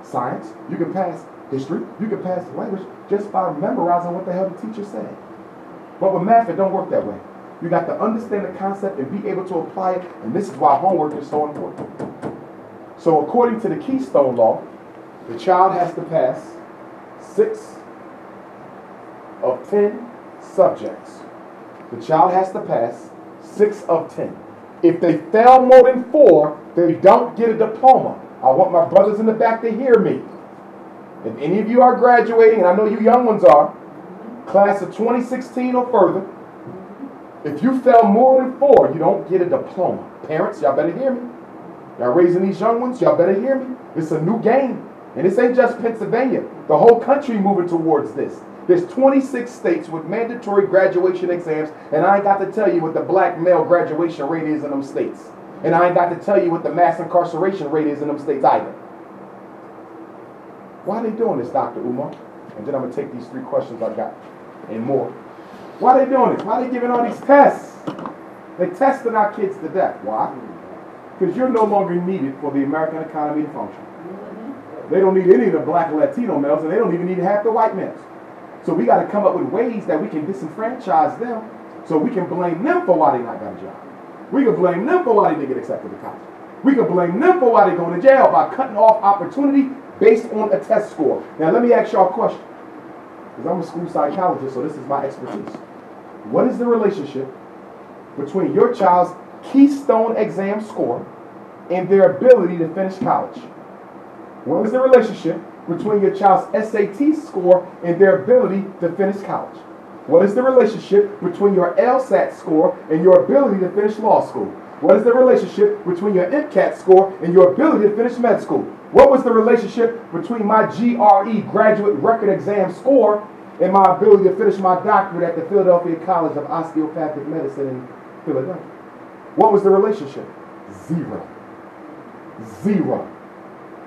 science. You can pass history. You can pass language just by memorizing what the hell the teacher said. But with math, it don't work that way. You got to understand the concept and be able to apply it. And this is why homework is so important. So according to the Keystone Law, the child has to pass 6 of 10 subjects. The child has to pass 6 of 10. If they fail more than 4, they don't get a diploma. I want my brothers in the back to hear me. If any of you are graduating, and I know you young ones are, class of 2016 or further, if you fail more than 4, you don't get a diploma. Parents, y'all better hear me. Y'all raising these young ones, y'all better hear me. It's a new game. And this ain't just Pennsylvania. The whole country moving towards this. There's 26 states with mandatory graduation exams, and I ain't got to tell you what the black male graduation rate is in them states. And I ain't got to tell you what the mass incarceration rate is in them states either. Why are they doing this, Dr. Umar? And then I'm going to take these 3 questions I got and more. Why are they doing this? Why are they giving all these tests? They're testing our kids to death. Why? Because you're no longer needed for the American economy to function. They don't need any of the black and Latino males, and they don't even need half the white males. So we got to come up with ways that we can disenfranchise them, so we can blame them for why they not got a job. We can blame them for why they didn't get accepted to college. We can blame them for why they going to jail by cutting off opportunity based on a test score. Now let me ask y'all a question, because I'm a school psychologist, so this is my expertise. What is the relationship between your child's Keystone exam score and their ability to finish college? What is the relationship between your child's SAT score and their ability to finish college? What is the relationship between your LSAT score and your ability to finish law school? What is the relationship between your MCAT score and your ability to finish med school? What was the relationship between my GRE graduate record exam score and my ability to finish my doctorate at the Philadelphia College of Osteopathic Medicine in Philadelphia? What was the relationship? 0. 0.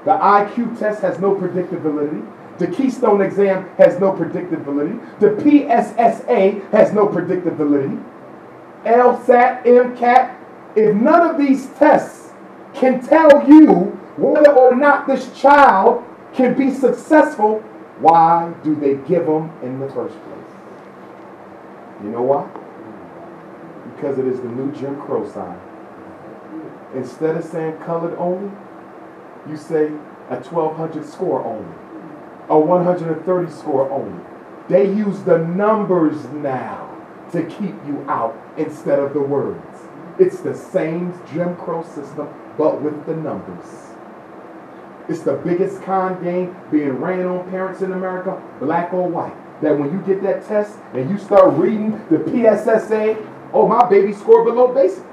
The IQ test has no predictive validity. The Keystone exam has no predictive validity. The PSSA has no predictive validity. LSAT, MCAT, if none of these tests can tell you whether or not this child can be successful, why do they give them in the first place? You know why? Because it is the new Jim Crow sign. Instead of saying colored only, you say a 1200 score only, a 130 score only. They use the numbers now to keep you out instead of the words. It's the same Jim Crow system, but with the numbers. It's the biggest con game being ran on parents in America, black or white. That when you get that test and you start reading the PSSA, oh, my baby scored below basic.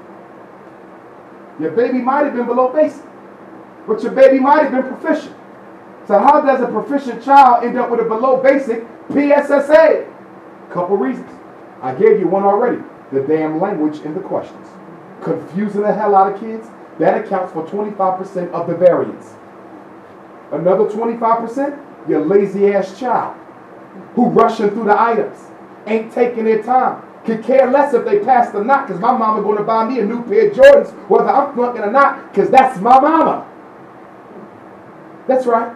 Your baby might have been below basic, but your baby might have been proficient. So how does a proficient child end up with a below basic PSSA? Couple reasons. I gave you one already. The damn language in the questions. Confusing the hell out of kids. That accounts for 25% of the variance. Another 25%, your lazy ass child who rushing through the items, ain't taking their time, could care less if they pass or not, because my mama going to buy me a new pair of Jordans, whether I'm flunking or not, because that's my mama. That's right.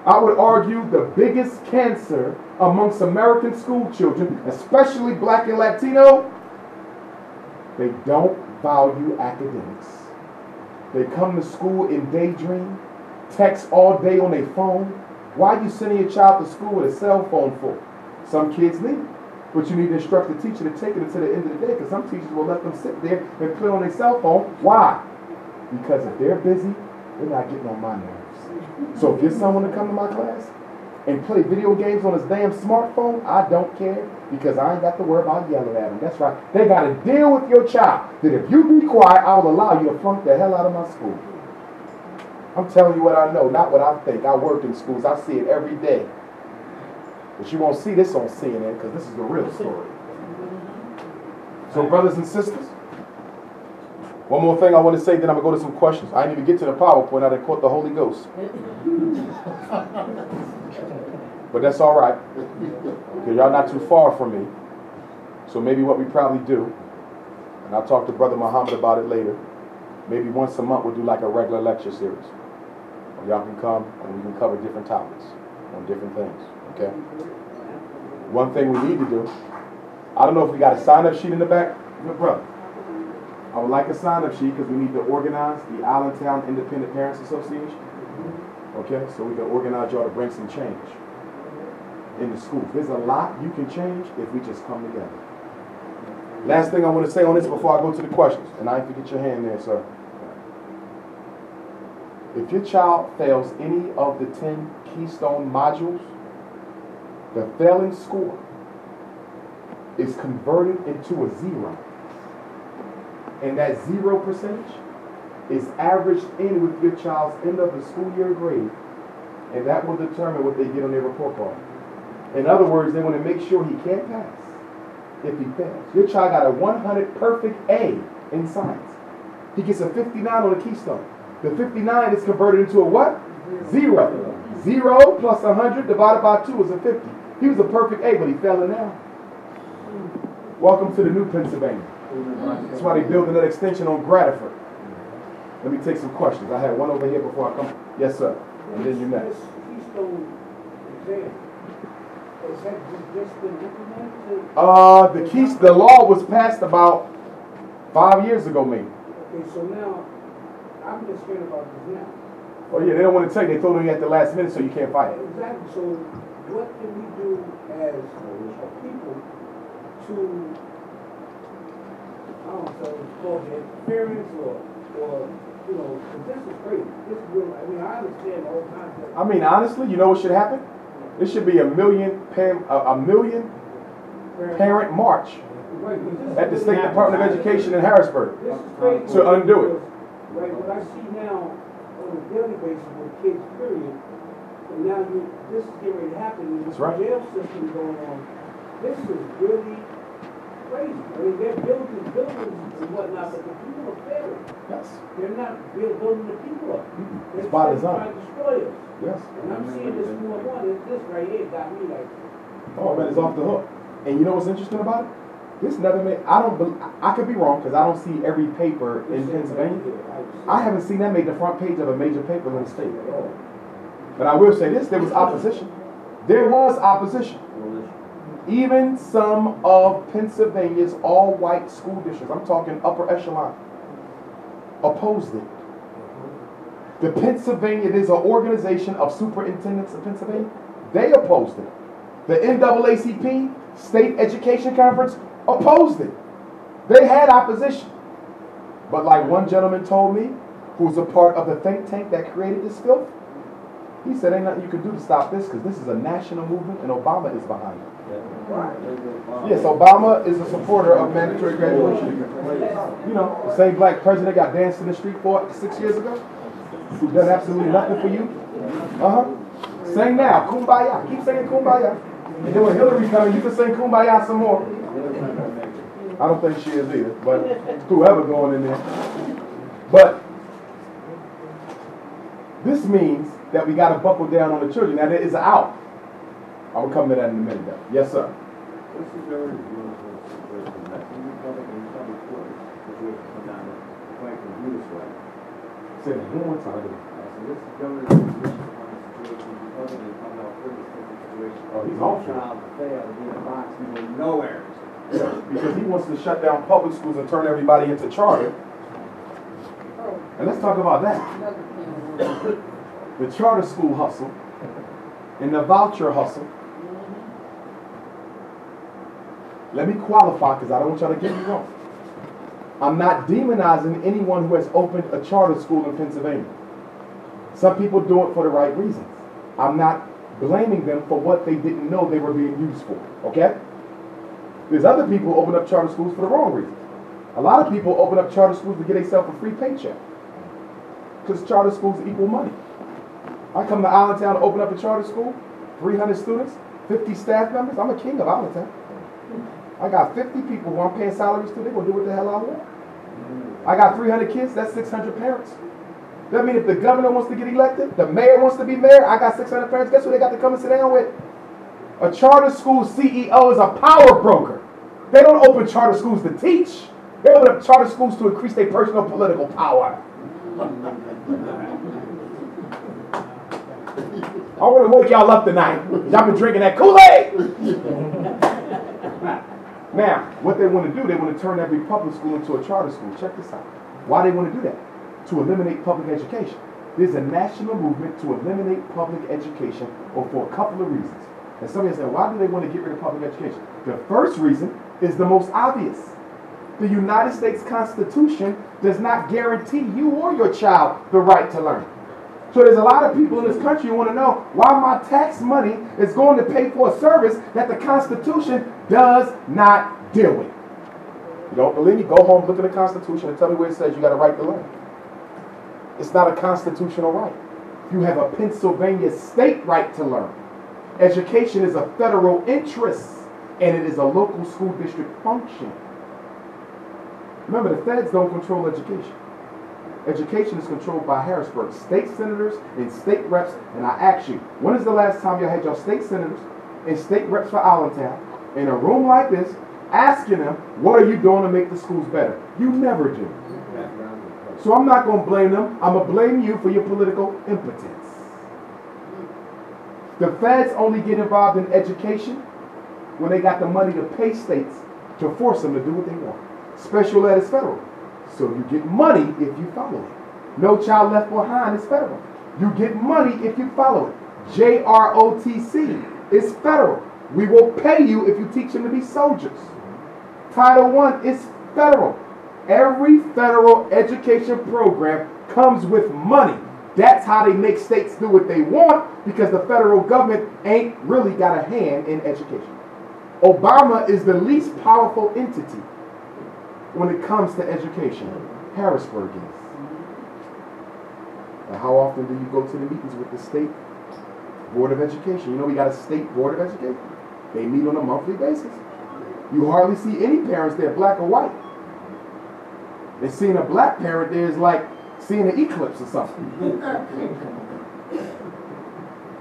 I would argue the biggest cancer amongst American school children, especially black and Latino, they don't value academics. They come to school and daydream, text all day on their phone. Why are you sending your child to school with a cell phone for? Some kids need it, but you need to instruct the teacher to take it until the end of the day, because some teachers will let them sit there and play on their cell phone. Why? Because if they're busy, they're not getting on my nerves. So if you're someone to come to my class and play video games on his damn smartphone, I don't care, because I ain't got to worry about yelling at him. That's right. They got to deal with your child. That if you be quiet, I will allow you to flunk the hell out of my school. I'm telling you what I know, not what I think. I work in schools. I see it every day. But you won't see this on CNN, because this is the real story. So brothers and sisters, one more thing I want to say, then I'm going to go to some questions. I didn't even get to the PowerPoint. I done caught the Holy Ghost. But that's all right, because y'all not too far from me. So maybe what we probably do, and I'll talk to Brother Muhammad about it later, maybe once a month we'll do like a regular lecture series. Y'all can come and we can cover different topics on different things, okay? One thing we need to do, I don't know if we got a sign-up sheet in the back. No, brother. I would like a sign-up sheet because we need to organize the Allentown Independent Parents Association. Okay, so we can organize y'all to bring some change in the schools. There's a lot you can change if we just come together. Last thing I want to say on this before I go to the questions, and I didn't forget your hand there, sir. If your child fails any of the 10 Keystone modules, the failing score is converted into a 0. And that 0% is averaged in with your child's end of the school year grade, and that will determine what they get on their report card. In other words, they want to make sure he can't pass if he fails. Your child got a 100 perfect A in science. He gets a 59 on the Keystone. The 59 is converted into a what? 0. 0 plus 100 divided by 2 is a 50. He was a perfect A, but he fell in now. Welcome to the new Pennsylvania. That's why they're building that extension on Gradiford. Let me take some questions. I had one over here before I come. Yes, sir. And then you next. Keystone exam. Has that just been implemented? The law was passed about 5 years ago, maybe. Okay, so now I'm just hearing about this now. Oh yeah, they don't want to tell you. They told you at the last minute, so you can't fight it. Exactly. So what can we do as a people to, I don't know, call it parents or you know, 'cause this is crazy. This is real. I mean, I understand the whole concept. I mean, honestly, you know what should happen? There should be a million parent march at the State Department of Education in Harrisburg to undo it. Right, what I see now on a daily basis with kids, period, and now this is getting ready to happen, and That's right. jail system going on. This is really crazy. I mean, they're building buildings and whatnot, but the people are failing. Yes. They're not building the people up. It's by design. Trying to destroy us. Yes. And I'm seeing this more and more. This right here got me like, Oh man, it's off the hook. And you know what's interesting about it? This never made. I could be wrong because I don't see every paper in Pennsylvania. I haven't seen that make the front page of a major paper in the state. But I will say this: there was opposition. There was opposition. Even some of Pennsylvania's all-white school districts, I'm talking upper echelon, opposed it. The Pennsylvania, there's an organization of superintendents of Pennsylvania, they opposed it. The NAACP, State Education Conference opposed it. They had opposition. But like one gentleman told me, who's a part of the think tank that created this filth, he said, ain't nothing you can do to stop this because this is a national movement and Obama is behind it. Yes, Obama is a supporter of mandatory graduation. You know, the same black president got danced in the street for 6 years ago, who done absolutely nothing for you. Sing now, Kumbaya. Keep singing Kumbaya. And then when Hillary comes, you can sing Kumbaya some more. I don't think she is either, but whoever going in there. But this means that we got to buckle down on the children. Now there is an out. I will come to that in a minute though. Yes, sir. This is very beautiful situation. Republican and public court situation come down to point from you this way. Say it one more time. So this is governor's position on the situation. Republican and come out with this situation. Oh, he's off. Child to fail to be in a box and go nowhere. Because he wants to shut down public schools and turn everybody into charter. And let's talk about that. The charter school hustle and the voucher hustle. Let me qualify because I don't want y'all to get me wrong. I'm not demonizing anyone who has opened a charter school in Pennsylvania. Some people do it for the right reasons. I'm not blaming them for what they didn't know they were being used for. Okay? There's other people who open up charter schools for the wrong reasons. A lot of people open up charter schools to get themselves a free paycheck. Because charter schools equal money. I come to Allentown to open up a charter school, 300 students, 50 staff members. I'm a king of Allentown. I got 50 people who I'm paying salaries to. They're going to do what the hell I want. I got 300 kids. That's 600 parents. That means if the governor wants to get elected, the mayor wants to be mayor, I got 600 parents. Guess what they got to come and sit down with? A charter school CEO is a power broker. They don't open charter schools to teach. They open up charter schools to increase their personal political power. I want to wake y'all up tonight. Y'all been drinking that Kool-Aid. Now, what they want to do, they want to turn every public school into a charter school. Check this out. Why they want to do that? To eliminate public education. There's a national movement to eliminate public education, or for a couple of reasons. And somebody said, why do they want to get rid of public education? The first reason is the most obvious. The United States Constitution does not guarantee you or your child the right to learn. So there's a lot of people in this country who want to know why my tax money is going to pay for a service that the Constitution does not deal with. You don't believe me? Go home, look at the Constitution, and tell me where it says you got a right to learn. It's not a constitutional right. You have a Pennsylvania state right to learn. Education is a federal interest, and it is a local school district function. Remember, the feds don't control education. Education is controlled by Harrisburg state senators and state reps. And I ask you, when is the last time you had your state senators and state reps for Allentown in a room like this asking them, what are you doing to make the schools better? You never do. So I'm not going to blame them. I'm going to blame you for your political impotence. The feds only get involved in education when they got the money to pay states to force them to do what they want. Special ed is federal. So you get money if you follow it. No Child Left Behind is federal. You get money if you follow it. JROTC is federal. We will pay you if you teach them to be soldiers. Title I is federal. Every federal education program comes with money. That's how they make states do what they want, because the federal government ain't really got a hand in education. Obama is the least powerful entity when it comes to education. Harrisburg is. And how often do you go to the meetings with the state board of education? You know we got a state board of education. They meet on a monthly basis. You hardly see any parents there, black or white. And seeing a black parent there is like seeing an eclipse or something.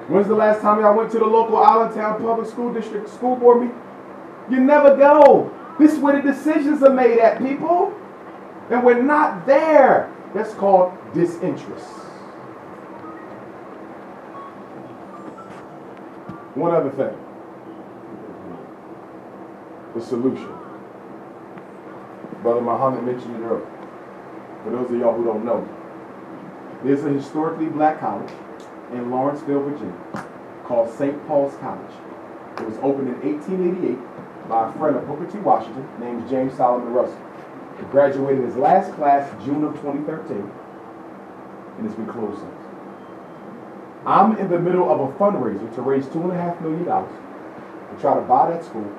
When's the last time y'all went to the local Allentown Public School District school board meeting? You never go. This is where the decisions are made at, people. And we're not there. That's called disinterest. One other thing. The solution. Brother Muhammad mentioned it earlier. For those of y'all who don't know, there's a historically black college in Lawrenceville, Virginia, called St. Paul's College. It was opened in 1888 by a friend of Booker T. Washington named James Solomon Russell. He graduated his last class June of 2013, and it's been closed since. I'm in the middle of a fundraiser to raise $2.5 million to try to buy that school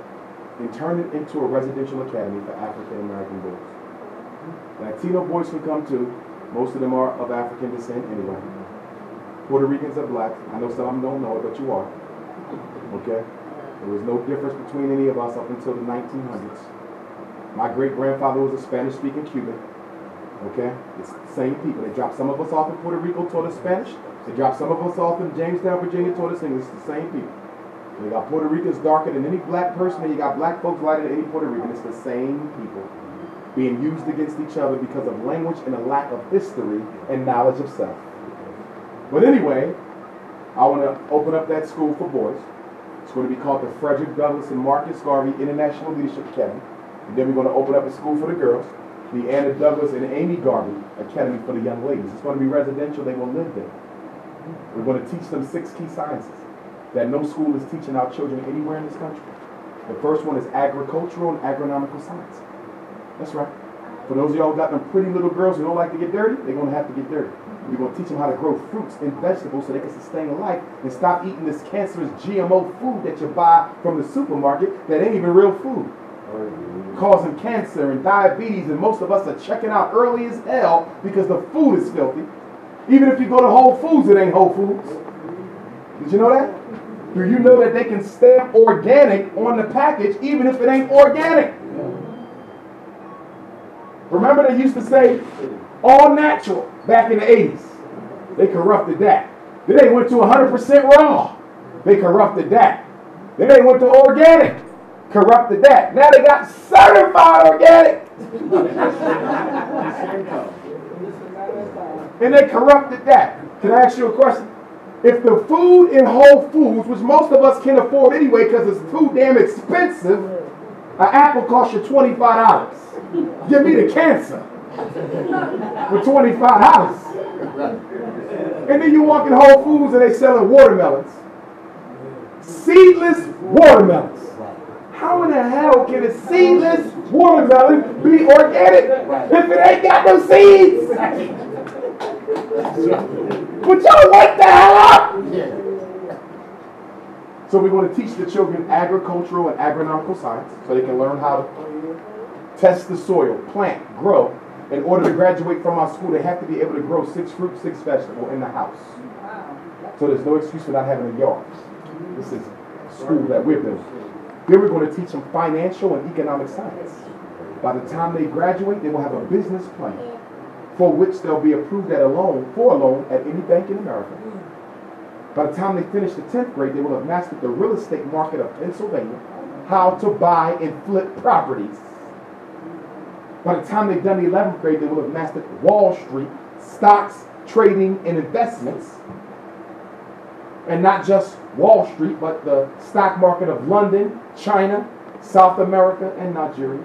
and turn it into a residential academy for African American boys. Latino boys can come too. Most of them are of African descent anyway. Puerto Ricans are black. I know some of them don't know it, but you are. Okay? There was no difference between any of us up until the 1900s. My great-grandfather was a Spanish-speaking Cuban. Okay? It's the same people. They dropped some of us off in Puerto Rico, taught us Spanish. They dropped some of us off in Jamestown, Virginia, taught us English. It's the same people. You got Puerto Ricans darker than any black person, and you got black folks lighter than any Puerto Rican. It's the same people being used against each other because of language and a lack of history and knowledge of self. But anyway, I want to open up that school for boys. It's going to be called the Frederick Douglass and Marcus Garvey International Leadership Academy. And then we're going to open up a school for the girls, the Anna Douglas and Amy Garvey Academy for the young ladies. It's going to be residential. They will live there. We're going to teach them 6 key sciences that no school is teaching our children anywhere in this country. The first one is agricultural and agronomical science. That's right. For those of y'all who got them pretty little girls who don't like to get dirty, they're going to have to get dirty. We're going to teach them how to grow fruits and vegetables so they can sustain life and stop eating this cancerous GMO food that you buy from the supermarket that ain't even real food. Causing cancer and diabetes, and most of us are checking out early as hell because the food is filthy. Even if you go to Whole Foods, it ain't Whole Foods. Did you know that? Do you know that they can stamp organic on the package even if it ain't organic? Remember they used to say all natural back in the 80s. They corrupted that. Then they went to 100% raw. They corrupted that. Then they went to organic. Corrupted that. Now they got certified organic. And they corrupted that. Can I ask you a question? If the food in Whole Foods, which most of us can't afford anyway because it's too damn expensive, an apple costs you $25. Give me the cancer for $25. And then you walk in Whole Foods and they selling watermelons. Seedless watermelons. How in the hell can a seedless watermelon be organic if it ain't got no seeds? Would y'all wake the hell up? So we're going to teach the children agricultural and agronomical science so they can learn how to test the soil, plant, grow. In order to graduate from our school, they have to be able to grow 6 fruits, 6 vegetables in the house. So there's no excuse for not having a yard. This is school that we're building. Then we're going to teach them financial and economic science. By the time they graduate, they will have a business plan for which they'll be approved for a loan at any bank in America. By the time they finish the 10th grade, they will have mastered the real estate market of Pennsylvania, how to buy and flip properties. By the time they've done the 11th grade, they will have mastered Wall Street, stocks, trading, and investments. And not just Wall Street, but the stock market of London, China, South America, and Nigeria.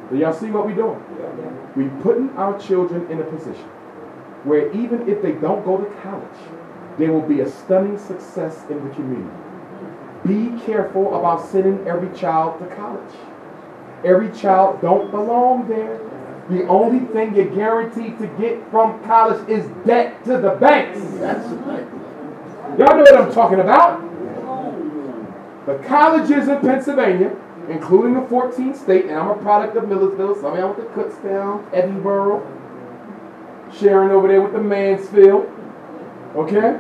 Do y'all see what we're doing? We're putting our children in a position where even if they don't go to college, they will be a stunning success in the community. Be careful about sending every child to college. Every child don't belong there. The only thing you're guaranteed to get from college is debt to the banks. Y'all know what I'm talking about. The colleges in Pennsylvania, including the 14th state, and I'm a product of Millersville, some of y'all with the Kutztown, Edinburgh, Sharon over there with the Mansfield. Okay?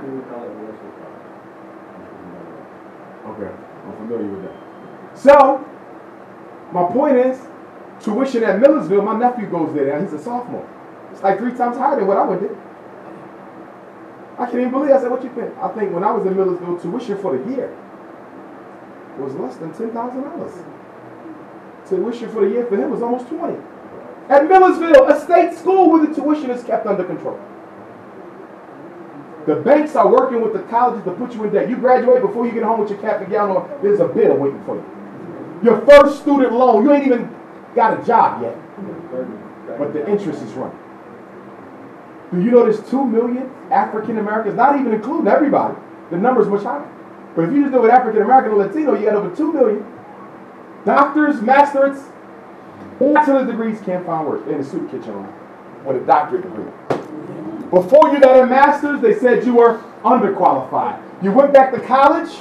Okay, I'm familiar with that. So, my point is, tuition at Millersville, my nephew goes there now, he's a sophomore. It's like 3 times higher than what I went to. I can't even believe it. I said, what you think? I think when I was in Millersville, tuition for the year was less than $10,000. Tuition for the year for him was almost $20,000. At Millersville, a state school where the tuition is kept under control. The banks are working with the colleges to put you in debt. You graduate before you get home with your cap and gown on, there's a bill waiting for you. Your first student loan, you ain't even got a job yet, but the interest is running. Do you know there's 2 million African Americans, not even including everybody, the number's much higher, But if you just do it African American or Latino, you got over 2 million. Doctors, masters, bachelor's degrees can't find work. They're in the soup kitchen with a doctorate degree. Before you got a master's, they said you were underqualified. You went back to college,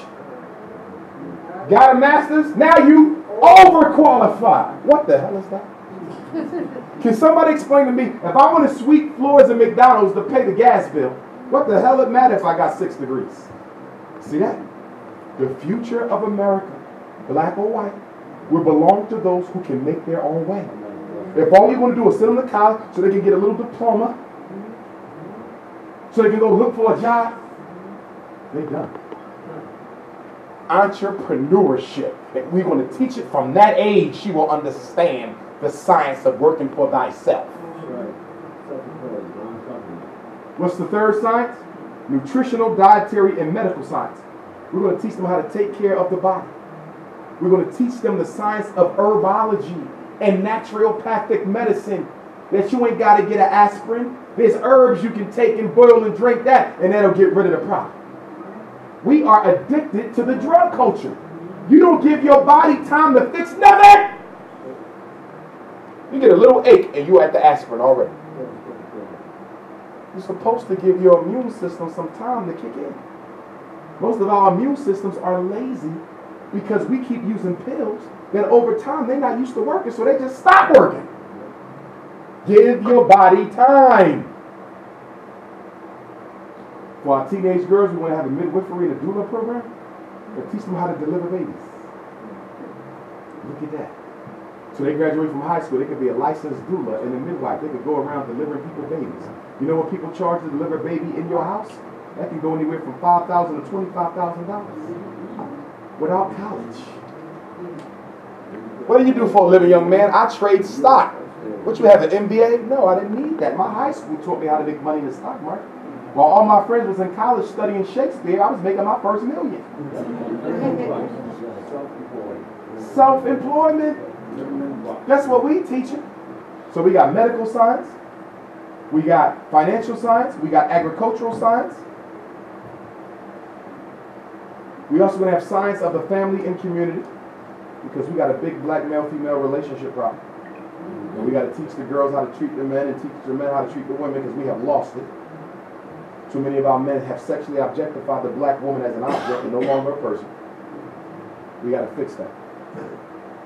got a master's, now you overqualified. What the hell is that? Can somebody explain to me, if I want to sweep floors at McDonald's to pay the gas bill, what the hell it matter if I got 6 degrees? See that? The future of America, black or white, will belong to those who can make their own way. If all you want to do is sit on the college so they can get a little diploma, so they can go look for a job, they done. Entrepreneurship. If we're going to teach it from that age, she will understand the science of working for thyself. What's the third science? Nutritional, dietary, and medical science. We're going to teach them how to take care of the body. We're going to teach them the science of herbology and naturopathic medicine. That you ain't got to get an aspirin. There's herbs you can take and boil and drink that, and that'll get rid of the problem. We are addicted to the drug culture. You don't give your body time to fix nothing. You get a little ache and you're at the aspirin already. You're supposed to give your immune system some time to kick in. Most of our immune systems are lazy because we keep using pills that over time they're not used to working, so they just stop working. Give your body time. For our teenage girls, we want to have a midwifery and a doula program that teach them how to deliver babies. Look at that. So they graduate from high school, they could be a licensed doula and a midwife. They could go around delivering people babies. You know what people charge to deliver a baby in your house? That can go anywhere from $5,000 to $25,000 without college. What do you do for a living, young man? I trade stock. What, you have an MBA? No, I didn't need that. My high school taught me how to make money in the stock market. While all my friends was in college studying Shakespeare, I was making my first million. Self-employment. That's what we teach them. So we got medical science, we got financial science, we got agricultural science. We also going to have science of the family and community, because we got a big black male-female relationship problem. And we got to teach the girls how to treat the men and teach the men how to treat the women, because we have lost it. Too many of our men have sexually objectified the black woman as an object and no longer a person. We got to fix that.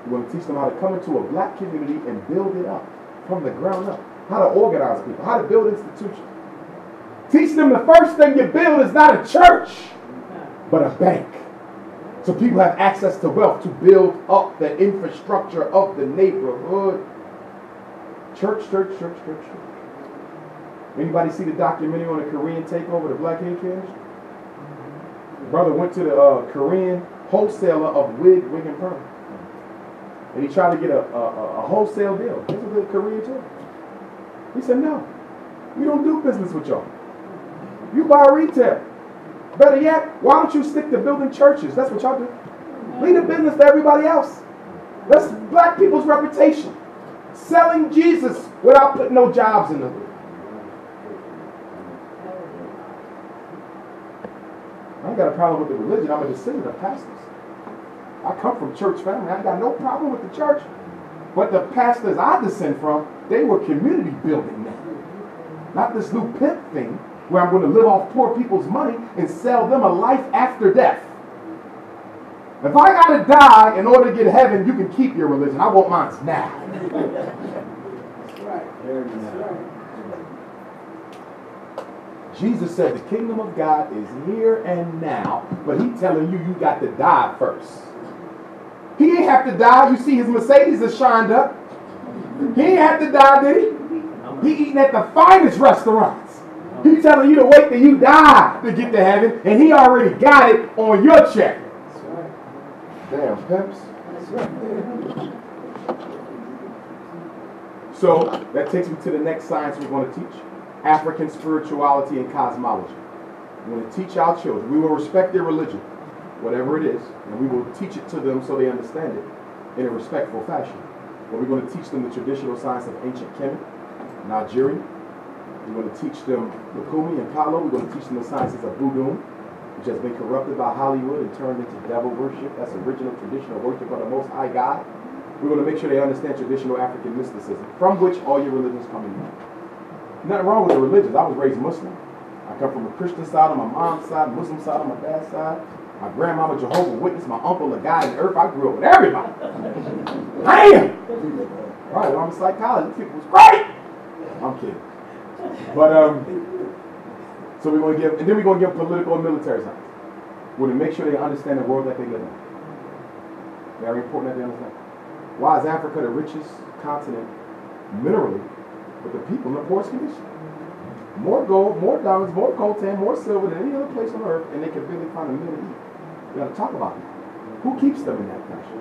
We want to teach them how to come into a black community and build it up from the ground up. How to organize people, how to build institutions. Teach them the first thing you build is not a church, but a bank. So people have access to wealth to build up the infrastructure of the neighborhood. Church, church, church, church, church. Anybody see the documentary on the Korean takeover, the black hair industry? Brother went to the Korean wholesaler of wig and perm. And he tried to get a wholesale deal. This is the Korean too. He said, no, we don't do business with y'all. You buy retail. Better yet, why don't you stick to building churches? That's what y'all do. Leave the business to everybody else. That's black people's reputation. Selling Jesus without putting no jobs in them. I ain't got a problem with the religion. I'm a descendant of pastors. I come from church family. I ain't got no problem with the church. But the pastors I descend from, they were community building men. Not this new pimp thing where I'm going to live off poor people's money and sell them a life after death. If I got to die in order to get heaven, you can keep your religion. I want mine now. That's right. That's right. Jesus said the kingdom of God is here and now, but he's telling you, you got to die first. He ain't have to die. You see his Mercedes is shined up. He ain't have to die, did he? He eating at the finest restaurants. He's telling you to wait till you die to get to heaven, and he already got it on your check. That's right. Damn, pimps. That's right. So that takes me to the next science we're going to teach. African spirituality and cosmology. We want to teach our children. We will respect their religion, whatever it is, and we will teach it to them so they understand it in a respectful fashion. But we're going to teach them the traditional science of ancient Kemet, Nigeria. We're going to teach them Lukumi and Palo. We're going to teach them the sciences of voodoo. We're which has been corrupted by Hollywood and turned into devil worship. That's original traditional worship of the Most High God. We're going to make sure they understand traditional African mysticism, from which all your religions come in. Nothing wrong with the religions. I was raised Muslim. I come from a Christian side on my mom's side, Muslim side on my dad's side. My grandmama Jehovah's Witness, my uncle, a guy in the earth. I grew up with everybody. Damn! Right, well, I'm a psychologist. People was great! I'm kidding. But, so we're going to give, and then we're going to give political and military science. We're going to make sure they understand the world that they live in. Very important that they understand. Why is Africa the richest continent minerally, but the people in the poorest condition? More gold, more diamonds, more coltan, more silver than any other place on earth, and they can barely find a meal to eat. We got to talk about that. Who keeps them in that fashion?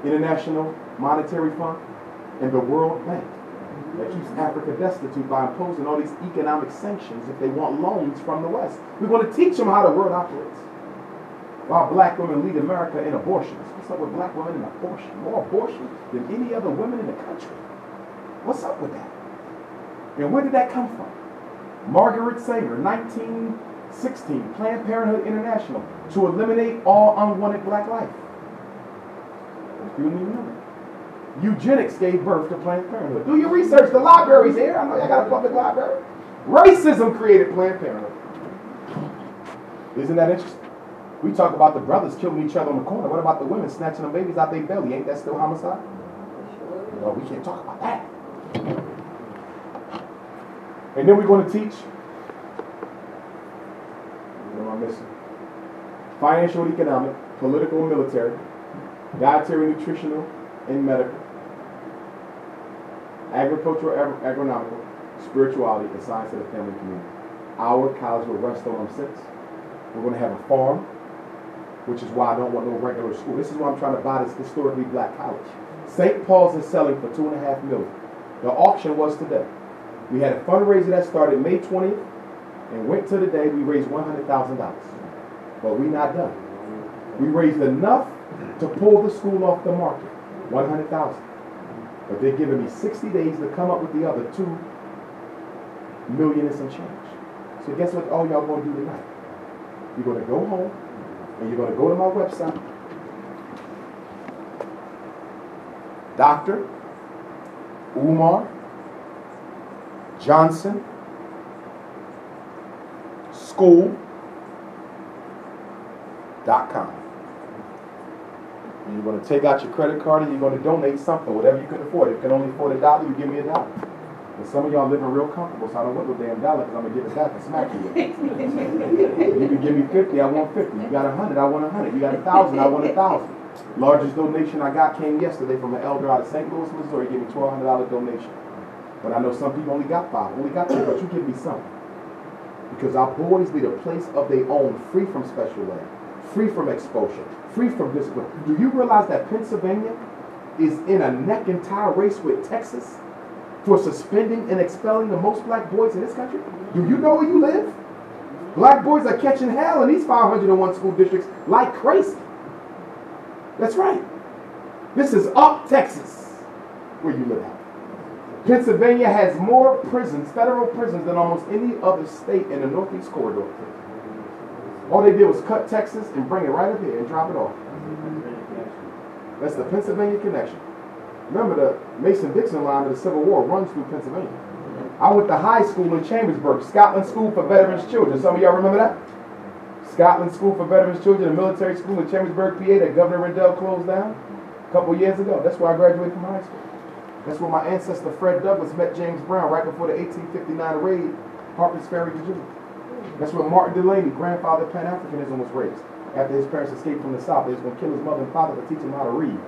International Monetary Fund and the World Bank. That keeps Africa destitute by imposing all these economic sanctions if they want loans from the West. We're going to teach them how the world operates. While black women lead America in abortions. What's up with black women in abortion? More abortion than any other women in the country. What's up with that? And where did that come from? Margaret Sanger, 1916, Planned Parenthood International, to eliminate all unwanted black life. You didn't even know that. Eugenics gave birth to Planned Parenthood. Do your research. The library's here. I know y'all got a public library. Racism created Planned Parenthood. Isn't that interesting? We talk about the brothers killing each other on the corner. What about the women snatching them babies out their belly? Ain't that still homicide? No, we can't talk about that. And then we're going to teach, what am I missing? Financial and economic, political and military, dietary, nutritional, and medical, agricultural, agronomical, spirituality, and science of the family community. Our college will rest on them six. We're going to have a farm, which is why I don't want no regular school. This is why I'm trying to buy this historically black college. St. Paul's is selling for $2.5 million. The auction was today. We had a fundraiser that started May 20th and went to the day we raised $100,000. But we're not done. We raised enough to pull the school off the market, $100,000. But they're giving me 60 days to come up with the other $2 million and some change. So guess what all y'all going to do tonight? You're going to go home and you're going to go to my website, Dr. Umar Johnson School.com. And you're going to take out your credit card and you're going to donate something, whatever you can afford. If you can only afford $1, you give me $1. And some of y'all living real comfortable, so I don't want no damn dollar because I'm going to give it back and smack you. You can give me 50, I want 50. You got 100, I want 100. You got 1,000, I want 1,000. Largest donation I got came yesterday from an elder out of St. Louis, Missouri. He gave me a $1,200 donation. But I know some people only got 5, only got 10, but you give me something. Because our boys need a place of their own, free from special ed, free from exposure, free from discipline. Do you realize that Pennsylvania is in a neck and tie race with Texas for suspending and expelling the most black boys in this country? Do you know where you live? Black boys are catching hell in these 501 school districts like crazy. That's right. This is up Texas, where you live at. Pennsylvania has more prisons, federal prisons, than almost any other state in the Northeast Corridor. All they did was cut Texas and bring it right up here and drop it off. That's the Pennsylvania connection. Remember, the Mason-Dixon line of the Civil War runs through Pennsylvania. I went to high school in Chambersburg, Scotland School for Veterans Children. Some of y'all remember that? Scotland School for Veterans Children, a military school in Chambersburg, PA, that Governor Rendell closed down a couple years ago. That's where I graduated from high school. That's where my ancestor Fred Douglass met James Brown right before the 1859 raid, Harper's Ferry, Virginia. That's where Martin Delaney, grandfather of Pan-Africanism, was raised. After his parents escaped from the South, they was going to kill his mother and father to teach him how to read.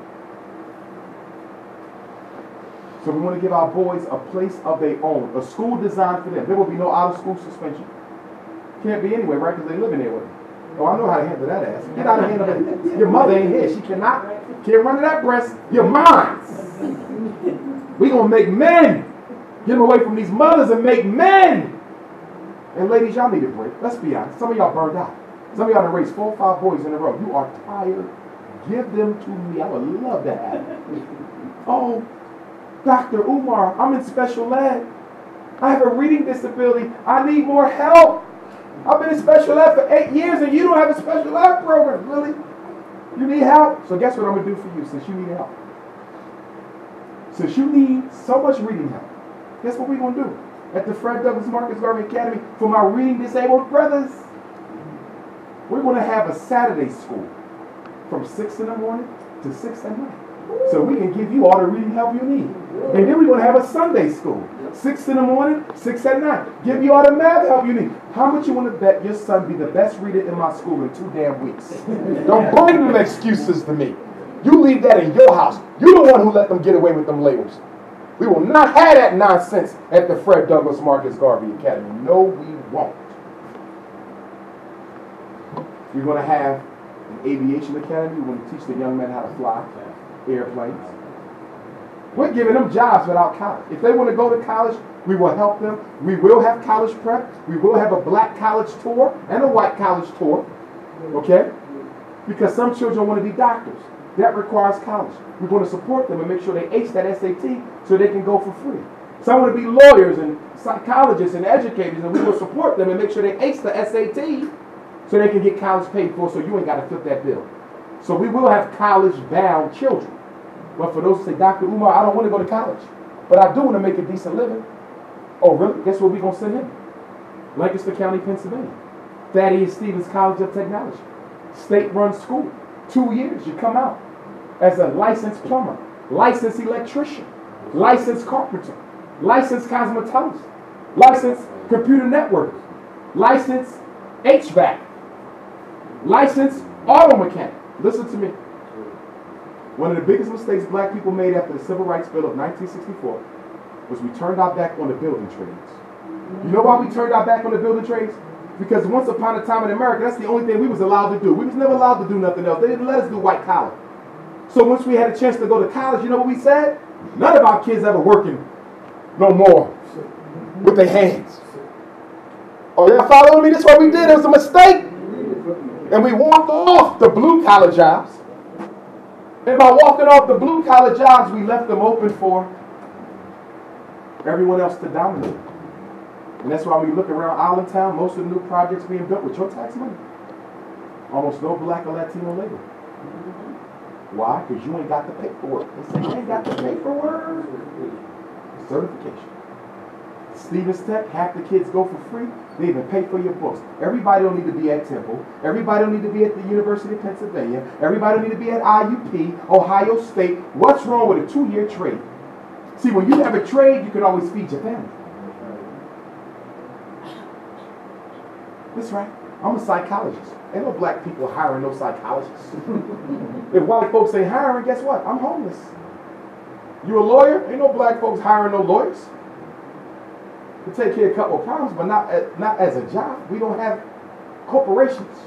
So we want to give our boys a place of their own, a school designed for them. There will be no out-of-school suspension. Can't be anyway, right? Because they living there with them. Oh, I know how to handle that ass. Get out of hand of it. Your mother ain't here. She can't run to that breast. You're mine. We gonna make men. Get them away from these mothers and make men. And ladies, y'all need a break. Let's be honest. Some of y'all burned out. Some of y'all done raised 4 or 5 boys in a row. You are tired. Give them to me. I would love to have it. Oh, Dr. Umar, I'm in special ed. I have a reading disability. I need more help. I've been in special ed for 8 years and you don't have a special ed program, really? You need help? So guess what I'm going to do for you since you need help? Since you need so much reading help, guess what we're going to do? At the Fred Douglass Marcus Garvey Academy for my reading disabled brothers. We're going to have a Saturday school from 6 in the morning to 6 at night. So we can give you all the reading help you need. And then we're going to have a Sunday school. 6 in the morning, 6 at night. Give you all the math help you need. How much you want to bet your son be the best reader in my school in 2 damn weeks? Don't bring them excuses to me. You leave that in your house. You're the one who let them get away with them labels. We will not have that nonsense at the Fred Douglass Marcus Garvey Academy. No, we won't. We're going to have an aviation academy. We're going to teach the young men how to fly airplanes. We're giving them jobs without college. If they want to go to college, we will help them. We will have college prep. We will have a black college tour and a white college tour. Okay? Because some children want to be doctors. That requires college. We're going to support them and make sure they ace that SAT so they can go for free. Some want to be lawyers and psychologists and educators, and we will support them and make sure they ace the SAT so they can get college paid for, so you ain't got to flip that bill. So we will have college-bound children. But for those who say, Dr. Umar, I don't want to go to college, but I do want to make a decent living. Oh, really? Guess where we're going to send him? Lancaster County, Pennsylvania. Thaddeus Stevens College of Technology. State-run school. 2 years, you come out as a licensed plumber, licensed electrician, licensed carpenter, licensed cosmetologist, licensed computer network, licensed HVAC, licensed auto mechanic. Listen to me. One of the biggest mistakes black people made after the Civil Rights Bill of 1964 was we turned our back on the building trades. You know why we turned our back on the building trades? Because once upon a time in America, that's the only thing we was allowed to do. We was never allowed to do nothing else. They didn't let us do white collar. So once we had a chance to go to college, you know what we said? None of our kids ever working no more with their hands. Oh, y'all following me? That's what we did. It was a mistake. And we walked off the blue-collar jobs. And by walking off the blue-collar jobs, we left them open for everyone else to dominate. And that's why when you look around Allentown, most of the new projects being built with your tax money. Almost no black or Latino labor. Why? Because you ain't got the paperwork. They say you ain't got the paperwork. Certification. Stevens Tech, half the kids go for free. They even pay for your books. Everybody don't need to be at Temple. Everybody don't need to be at the University of Pennsylvania. Everybody don't need to be at IUP, Ohio State. What's wrong with a 2-year trade? See, when you have a trade, you can always feed your family. That's right. I'm a psychologist. Ain't no black people hiring no psychologists. If white folks ain't hiring, guess what? I'm homeless. You a lawyer? Ain't no black folks hiring no lawyers. We take care of a couple of problems, but not as a job. We don't have corporations.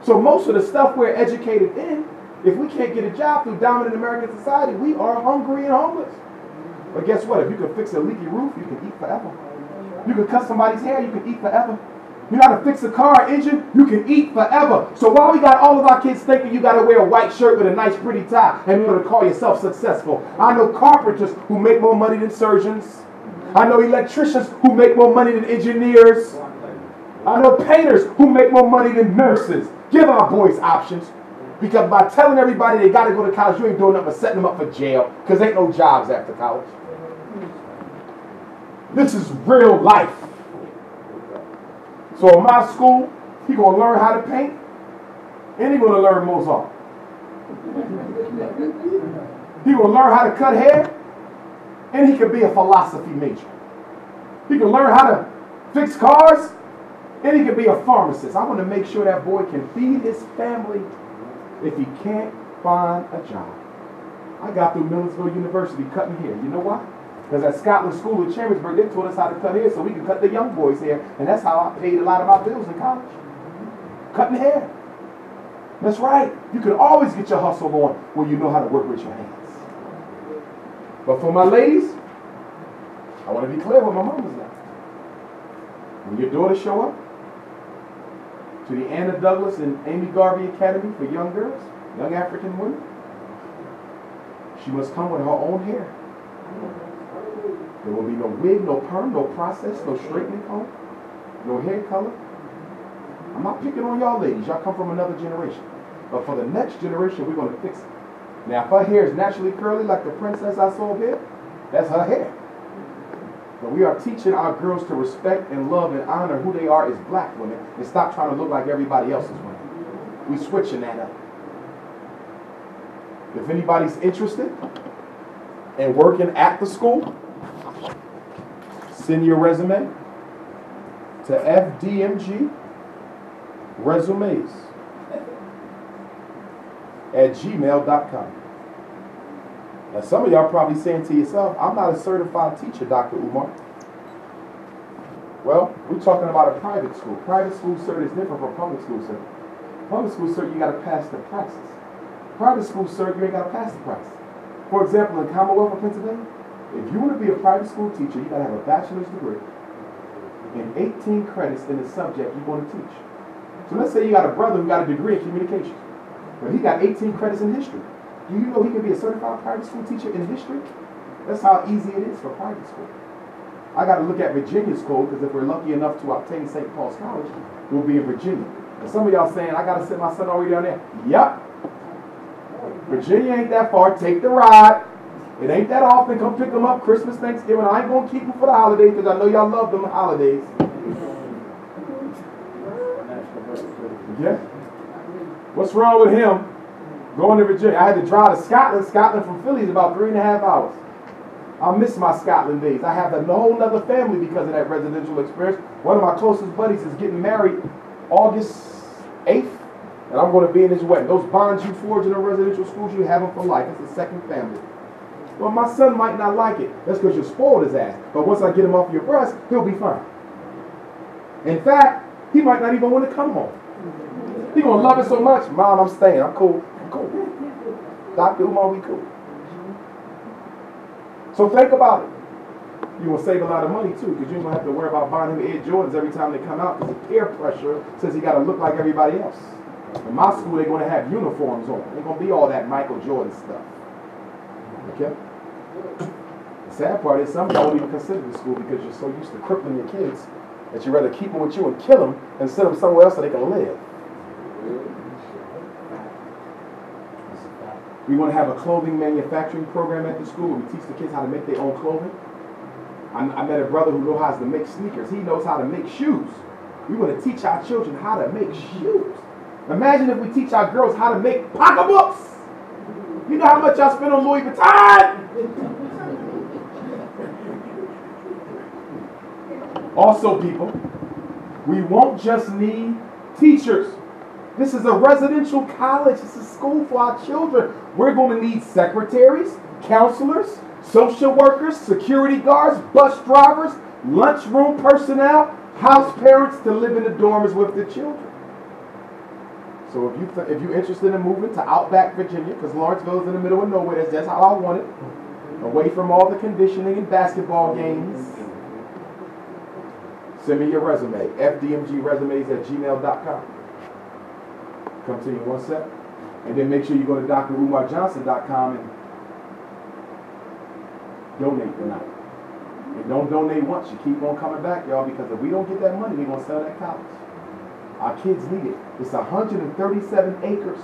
So most of the stuff we're educated in, if we can't get a job through dominant American society, we are hungry and homeless. But guess what? If you can fix a leaky roof, you can eat forever. You can cut somebody's hair, you can eat forever. You know how to fix a car engine, you can eat forever. So why we got all of our kids thinking you got to wear a white shirt with a nice pretty tie and be able to call yourself successful? I know carpenters who make more money than surgeons. I know electricians who make more money than engineers. I know painters who make more money than nurses. Give our boys options. Because by telling everybody they got to go to college, you ain't doing nothing but setting them up for jail. Because ain't no jobs after college. This is real life. So in my school, he going to learn how to paint, and he going to learn Mozart. He going to learn how to cut hair, and he can be a philosophy major. He can learn how to fix cars, and he can be a pharmacist. I want to make sure that boy can feed his family if he can't find a job. I got through Millersville University cutting hair. You know why? Because at Scotland School in Chambersburg, they taught us how to cut hair so we could cut the young boys' hair. And that's how I paid a lot of my bills in college. Cutting hair. That's right. You can always get your hustle on when you know how to work with your hands. But for my ladies, I want to be clear with my mamas now. When your daughters show up to the Anna Douglas and Amy Garvey Academy for young girls, young African women, she must come with her own hair. There will be no wig, no perm, no process, no straightening comb. no hair color. I'm not picking on y'all ladies. Y'all come from another generation. But for the next generation, we're going to fix it. Now, if her hair is naturally curly like the princess I saw here, that's her hair. But we are teaching our girls to respect and love and honor who they are as black women and stop trying to look like everybody else's women. We're switching that up. If anybody's interested in working at the school, send your resume to FDMG resumes at gmail.com. Now, some of y'all probably saying to yourself, I'm not a certified teacher, Dr. Umar. Well, we're talking about a private school. Private school cert is different from public school cert. Public school cert, you got to pass the praxis. Private school cert, you ain't got to pass the praxis. For example, in Commonwealth of Pennsylvania, if you want to be a private school teacher, you got to have a bachelor's degree and 18 credits in the subject you want to teach. So let's say you got a brother who got a degree in communications, but he got 18 credits in history. Do you know he can be a certified private school teacher in history? That's how easy it is for private school. I got to look at Virginia's code, because if we're lucky enough to obtain St. Paul's College, we'll be in Virginia. And some of y'all saying, I got to send my son all the way down there. Yep. Virginia ain't that far. Take the ride. It ain't that often. Come pick them up Christmas, Thanksgiving. I ain't going to keep them for the holidays, because I know y'all love them holidays. Yeah. What's wrong with him going to Virginia? I had to drive to Scotland. Scotland from Philly is about 3.5 hours. I miss my Scotland days. I have a whole other family because of that residential experience. One of my closest buddies is getting married August 8th, and I'm going to be in his wedding. Those bonds you forge in the residential schools, you have them for life. It's a second family. Well, my son might not like it. That's because you spoiled his ass. But once I get him off your breast, he'll be fine. In fact, he might not even want to come home. He's going to love it so much. Mom, I'm staying. I'm cool. I'm cool. Dr. Umar, we cool. So think about it. You will save a lot of money too, because you ain't going to have to worry about buying him Air Jordans every time they come out, because the peer pressure says he got to look like everybody else. In my school, they're going to have uniforms on. They're going to be all that Michael Jordan stuff. Okay? The sad part is some of y'all don't even consider the school because you're so used to crippling your kids that you'd rather keep them with you and kill them and send them somewhere else so they can live. We want to have a clothing manufacturing program at the school where we teach the kids how to make their own clothing. I met a brother who knows how to make sneakers. He knows how to make shoes. We want to teach our children how to make shoes. Imagine if we teach our girls how to make pocketbooks. You know how much y'all spend on Louis Vuitton? Also, people, we won't just need teachers. This is a residential college. It's a school for our children. We're going to need secretaries, counselors, social workers, security guards, bus drivers, lunchroom personnel, house parents to live in the dorms with the children. So if you're interested in moving to Outback, Virginia, because Lawrenceville is in the middle of nowhere, that's how I want it, away from all the conditioning and basketball games, send me your resume, fdmgresumes@gmail.com. Come to you in 1 sec. And then make sure you go to drumarjohnson.com and donate tonight. And don't donate once. You keep on coming back, y'all, because if we don't get that money, we're going to sell that college. Our kids need it. It's 137 acres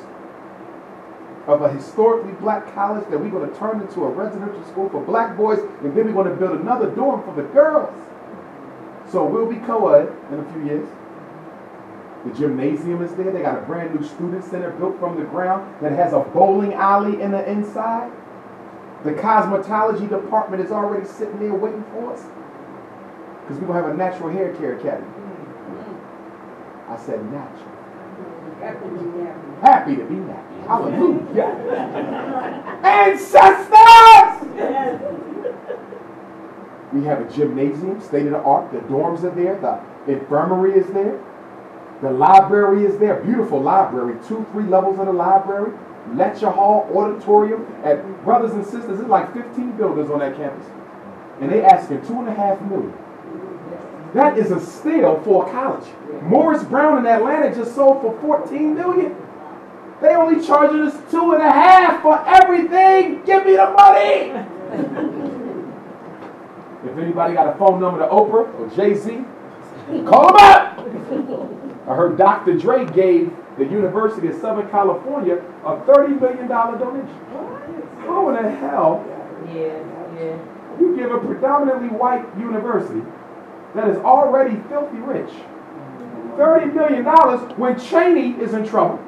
of a historically black college that we're going to turn into a residential school for black boys, and then we're going to build another dorm for the girls. So we'll be co-ed in a few years. The gymnasium is there. They got a brand new student center built from the ground that has a bowling alley in the inside. The cosmetology department is already sitting there waiting for us, because we're going to have a natural hair care academy. I said natural. Happy to be natural. Hallelujah. Ancestors! We have a gymnasium, state of the art. The dorms are there. The infirmary is there. The library is there. Beautiful library. 2-3 levels of the library. Lecture hall, auditorium. And brothers and sisters, there's like 15 buildings on that campus. And they asking $2.5 million. That is a steal for a college. Morris Brown in Atlanta just sold for $14 million. They only charging us $2.5 for everything. Give me the money. If anybody got a phone number to Oprah or Jay-Z, Call him up! I heard Dr. Dre gave the University of Southern California a $30 million donation. How in the hell you give a predominantly white university that is already filthy rich $30 million when Cheney is in trouble,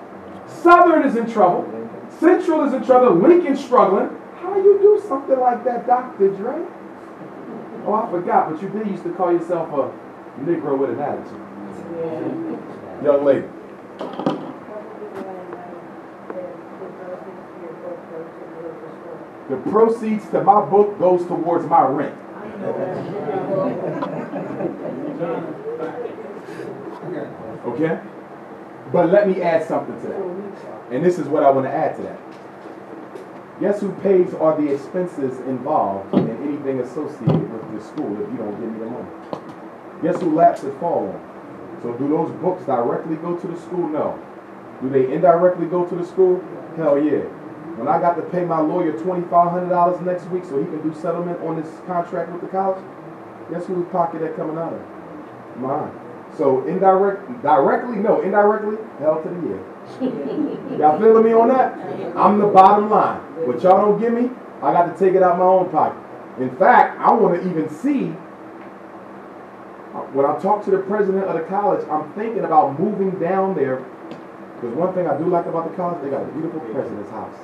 Southern is in trouble, Central is in trouble, Lincoln's struggling? How do you do something like that, Dr. Dre? Oh, I forgot, but you did used to call yourself a Negro with an attitude. Young lady. The proceeds to my book goes towards my rent. Okay? But let me add something to that. And this is what I want to add to that. Guess who pays all the expenses involved in anything associated with the school if you don't give me the money? Guess who laps it fall on? So do those books directly go to the school? No. Do they indirectly go to the school? Hell yeah. When I got to pay my lawyer $2,500 next week so he can do settlement on this contract with the college, guess whose pocket that coming out of? Mine. So directly, no. Indirectly, hell to the yeah. Y'all feeling me on that? I'm the bottom line. What y'all don't give me, I got to take it out my own pocket. In fact, I want to even see, when I talk to the president of the college, I'm thinking about moving down there. Because one thing I do like about the college, they got a beautiful president's house.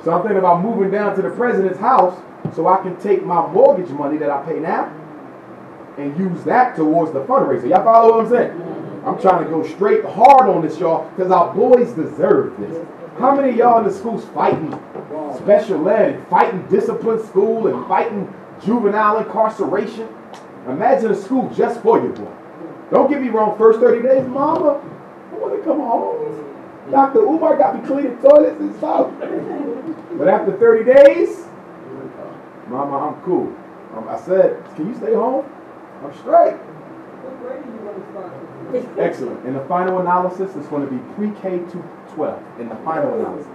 So I'm thinking about moving down to the president's house so I can take my mortgage money that I pay now and use that towards the fundraiser. Y'all follow what I'm saying? I'm trying to go straight hard on this, y'all, because our boys deserve this. How many of y'all in the schools fighting special ed and fighting discipline school and fighting juvenile incarceration? Imagine a school just for your boy. Don't get me wrong, first 30 days, mama, I want to come home. Dr. Umar got me cleaning toilets and stuff. But after 30 days, mama, I'm cool. I said, can you stay home? I'm straight. Excellent. In the final analysis, it's going to be pre-K to 12. In the final analysis.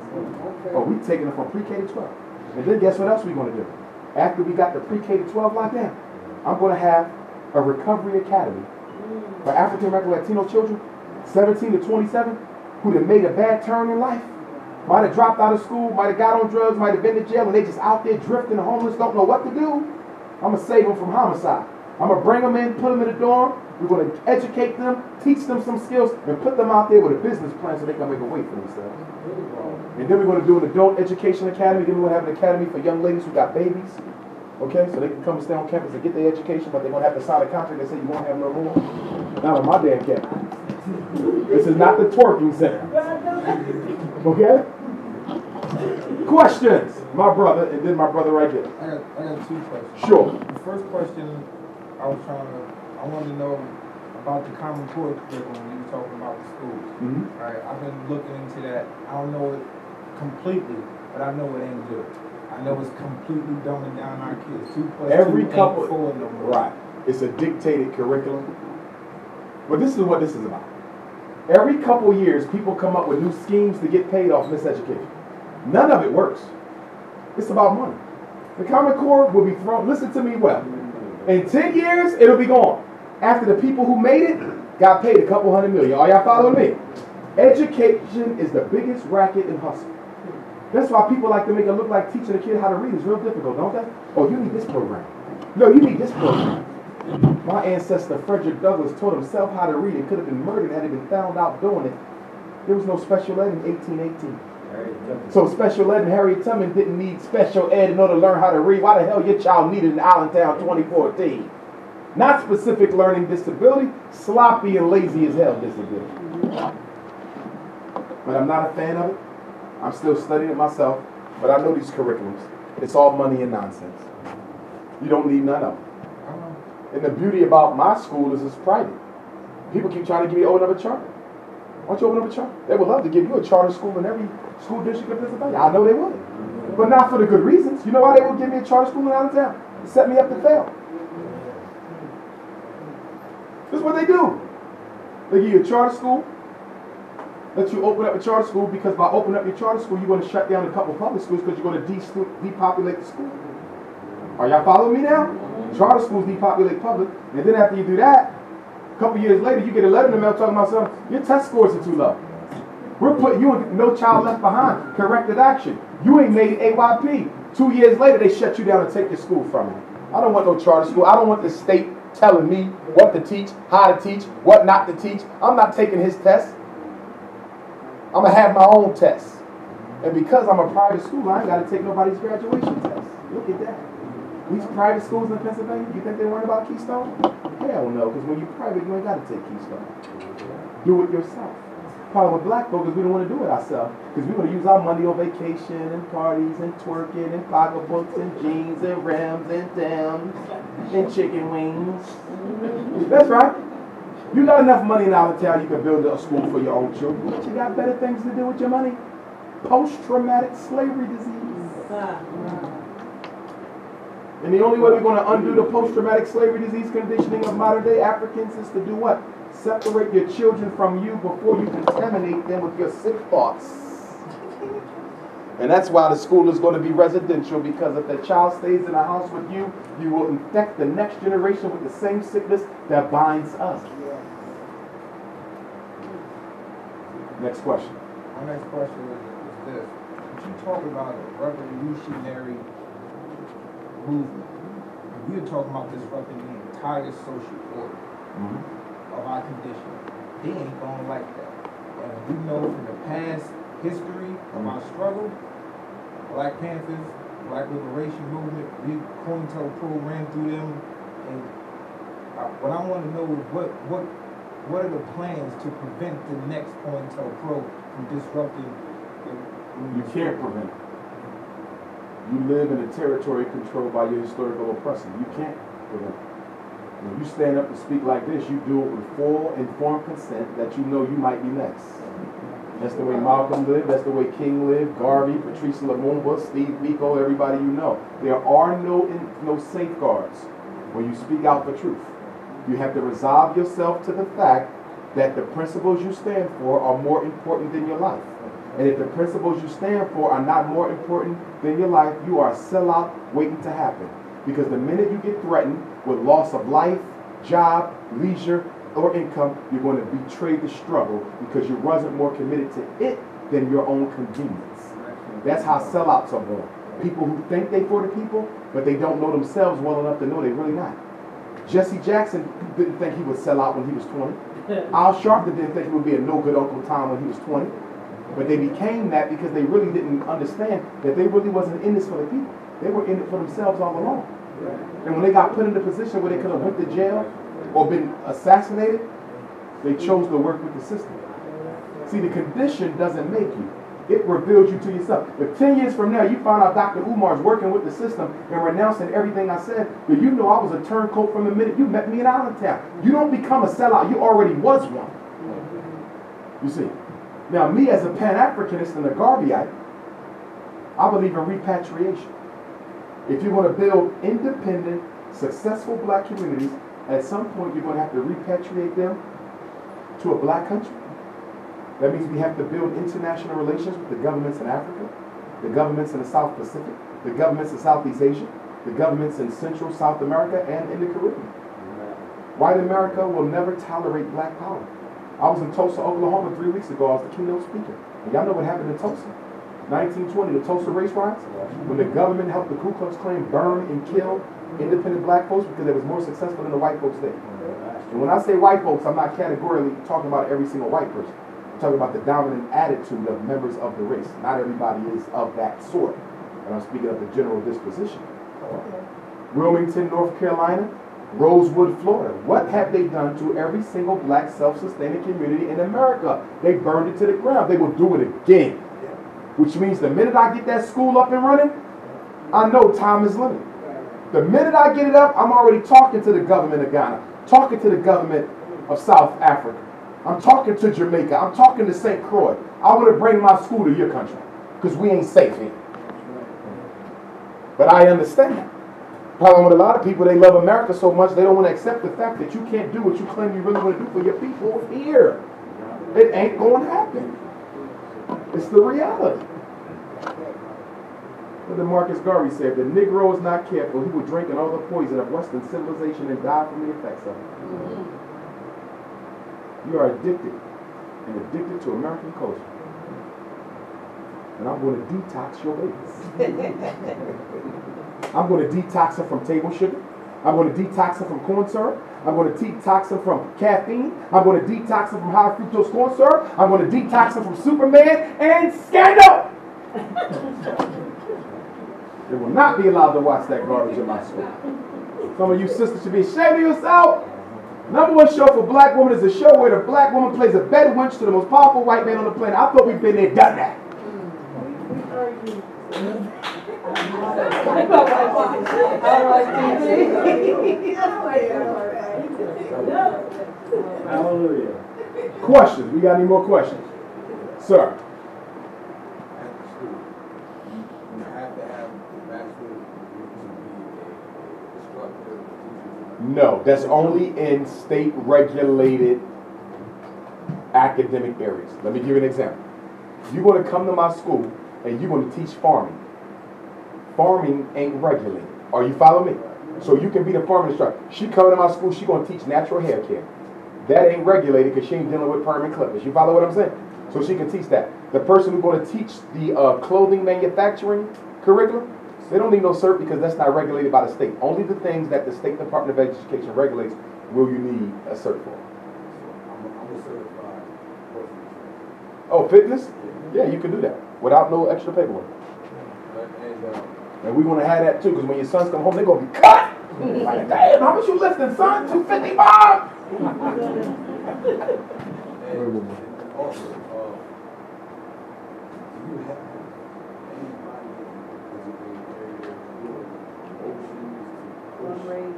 Oh, we're taking it from pre-K to 12. And then guess what else we're going to do? After we got the pre-K to 12 like that, I'm going to have a recovery academy for African American Latino children, 17 to 27, who have made a bad turn in life, might have dropped out of school, might have got on drugs, might have been to jail, and they just out there drifting, homeless, don't know what to do. I'm going to save them from homicide. I'm going to bring them in, put them in the dorm. We're going to educate them, teach them some skills, and put them out there with a business plan so they can make a way for themselves. And then we're going to do an adult education academy. Then we're going to have an academy for young ladies who got babies. Okay, so they can come and stay on campus and get their education, but they're going to have to sign a contract that say you won't have no more. Not on my damn campus. This is not the twerking center. Okay? Questions? My brother, and then my brother right here. I got two questions. Sure. The first question I wanted to know about the Common Core curriculum when you were talking about the schools. Mm-hmm. Right, I've been looking into that. I don't know it completely, but I know it ain't good. I know it's completely dumbing down our kids. 2 + 2 Every ain't couple, 4 no more. right? It's a dictated curriculum. But this is what this is about. Every couple years, people come up with new schemes to get paid off miseducation. None of it works. It's about money. The Common Core will be thrown. Listen to me well. In 10 years, it'll be gone. After the people who made it got paid a couple $100 million. Are y'all following me? Education is the biggest racket and hustle. That's why people like to make it look like teaching a kid how to read is real difficult, don't they? Oh, you need this program. No, you need this program. My ancestor Frederick Douglass taught himself how to read and could have been murdered had he been found out doing it. There was no special ed in 1818. So special ed and Harriet Tubman didn't need special ed in order to learn how to read. Why the hell your child needed in Allentown 2014? Not specific learning disability, sloppy and lazy as hell disability. But I'm not a fan of it. I'm still studying it myself, but I know these curriculums. It's all money and nonsense. You don't need none of them. And the beauty about my school is it's private. People keep trying to give me open up a charter. Why don't you open up a charter? They would love to give you a charter school in every school district in Pennsylvania. I know they would. But not for the good reasons. You know why they would give me a charter school in Allentown? To set me up to fail. This is what they do. They give you a charter school, let you open up a charter school, because by opening up your charter school, you're going to shut down a couple public schools because you're going to depopulate the school. Are y'all following me now? Charter schools depopulate public, and then after you do that, a couple years later, you get a letter in the mail talking about something, your test scores are too low. We're putting you in No Child Left Behind, corrective action. You ain't made AYP. 2 years later, they shut you down and take your school from you. I don't want no charter school. I don't want the state telling me what to teach, how to teach, what not to teach. I'm not taking his test. I'm going to have my own test. And because I'm a private school, I ain't got to take nobody's graduation test. Look at that. These private schools in Pennsylvania, you think they worry about Keystone? Hell no, because when you're private, you ain't got to take Keystone. Do it yourself. Problem with black folks is we don't want to do it ourselves, because we want to use our money on vacation and parties and twerking and pocketbooks and jeans and rims and Timbs and chicken wings. That's right. You got enough money in Allentown, you can build a school for your own children, but you got better things to do with your money. Post-traumatic slavery disease. And the only way we're going to undo the post-traumatic slavery disease conditioning of modern-day Africans is to do what? Separate your children from you before you contaminate them with your sick thoughts. And that's why the school is going to be residential, because if the child stays in the house with you, you will infect the next generation with the same sickness that binds us. Next question. My next question is this. When you talk about a revolutionary movement, and we're talking about disrupting the entire social order of our condition, they ain't gonna like that. And we know from the past history of our struggle, Black Panthers, Black Liberation Movement, we COINTELPRO ran through them. And what I want to know is what are the plans to prevent the next COINTELPRO from disrupting? You can't prevent it. You live in a territory controlled by your historical oppressor. You can't prevent it. When you stand up and speak like this, you do it with full informed consent that you know you might be next. That's the way Malcolm lived. That's the way King lived. Garvey, Patrice Lumumba, Steve Biko, everybody you know. There are no safeguards when you speak out the truth. You have to resolve yourself to the fact that the principles you stand for are more important than your life. And if the principles you stand for are not more important than your life, you are a sellout waiting to happen. Because the minute you get threatened with loss of life, job, leisure, or income, you're going to betray the struggle because you wasn't more committed to it than your own convenience. That's how sellouts are born. People who think they for the people, but they don't know themselves well enough to know they're really not. Jesse Jackson didn't think he would sell out when he was 20. Al Sharpton didn't think he would be a no-good Uncle Tom when he was 20. But they became that because they really didn't understand that they really wasn't in this for the people. They were in it for themselves all along. And when they got put in the position where they could have went to jail or been assassinated, they chose to work with the system. See, the condition doesn't make you. It reveals you to yourself. If 10 years from now you find out Dr. Umar's working with the system and renouncing everything I said, then you know I was a turncoat from the minute you met me in Allentown. You don't become a sellout. You already was one. You see. Now, me as a Pan-Africanist and a Garveyite, I believe in repatriation. If you want to build independent, successful black communities, at some point you're going to have to repatriate them to a black country. That means we have to build international relations with the governments in Africa, the governments in the South Pacific, the governments in Southeast Asia, the governments in Central South America, and in the Caribbean. White America will never tolerate black power. I was in Tulsa, Oklahoma 3 weeks ago. I was the keynote speaker. And y'all know what happened in Tulsa. 1920, the Tulsa race riots, when the government helped the Ku Klux Klan burn and kill independent black folks because they was more successful than the white folks there. And when I say white folks, I'm not categorically talking about every single white person. I'm talking about the dominant attitude of members of the race. Not everybody is of that sort. And I'm speaking of the general disposition. Wilmington, North Carolina, Rosewood, Florida. What have they done to every single black self-sustaining community in America? They burned it to the ground. They will do it again. Which means the minute I get that school up and running, I know time is limited. The minute I get it up, I'm already talking to the government of Ghana, talking to the government of South Africa. I'm talking to Jamaica. I'm talking to St. Croix. I want to bring my school to your country because we ain't safe here. But I understand. Problem with a lot of people, they love America so much they don't want to accept the fact that you can't do what you claim you really want to do for your people here. It ain't going to happen. It's the reality. What did Marcus Garvey say? If the Negro is not careful, he will drink in all the poison of Western civilization and die from the effects of it. You are addicted and addicted to American culture. And I'm going to detox your babies. I'm going to detox them from table sugar. I'm going to detox them from corn syrup. I'm going to detox them from caffeine. I'm going to detox them from high fructose corn syrup. I'm going to detox them from Superman and Scandal. They will not be allowed to watch that garbage in my school. Some of you sisters should be ashamed of yourself. #1 show for black women is a show where the black woman plays a bed wench to the most powerful white man on the planet. I thought we'd been there, done that. Hallelujah. Questions? We got any more questions? Sir. At the school, you have to have a bachelor's degree to be a instructor, teacher. No, that's only in state regulated academic areas. Let me give you an example. You're going to come to my school and you're going to teach farming. Farming ain't regulated. Are you following me? So you can be the farming instructor. She coming to my school, she going to teach natural hair care. That ain't regulated because she ain't dealing with permanent clippers. You follow what I'm saying? So she can teach that. The person who's going to teach the clothing manufacturing curriculum, they don't need no cert because that's not regulated by the state. Only the things that the State Department of Education regulates will you need a cert for. I'm a certified personal trainer. Oh, fitness? Yeah, you can do that without no extra paperwork. And we're going to have that too, because when your sons come home, they're going to be cut. Like, damn, how much you lifting, son? 255? And also, do you have anybody in the area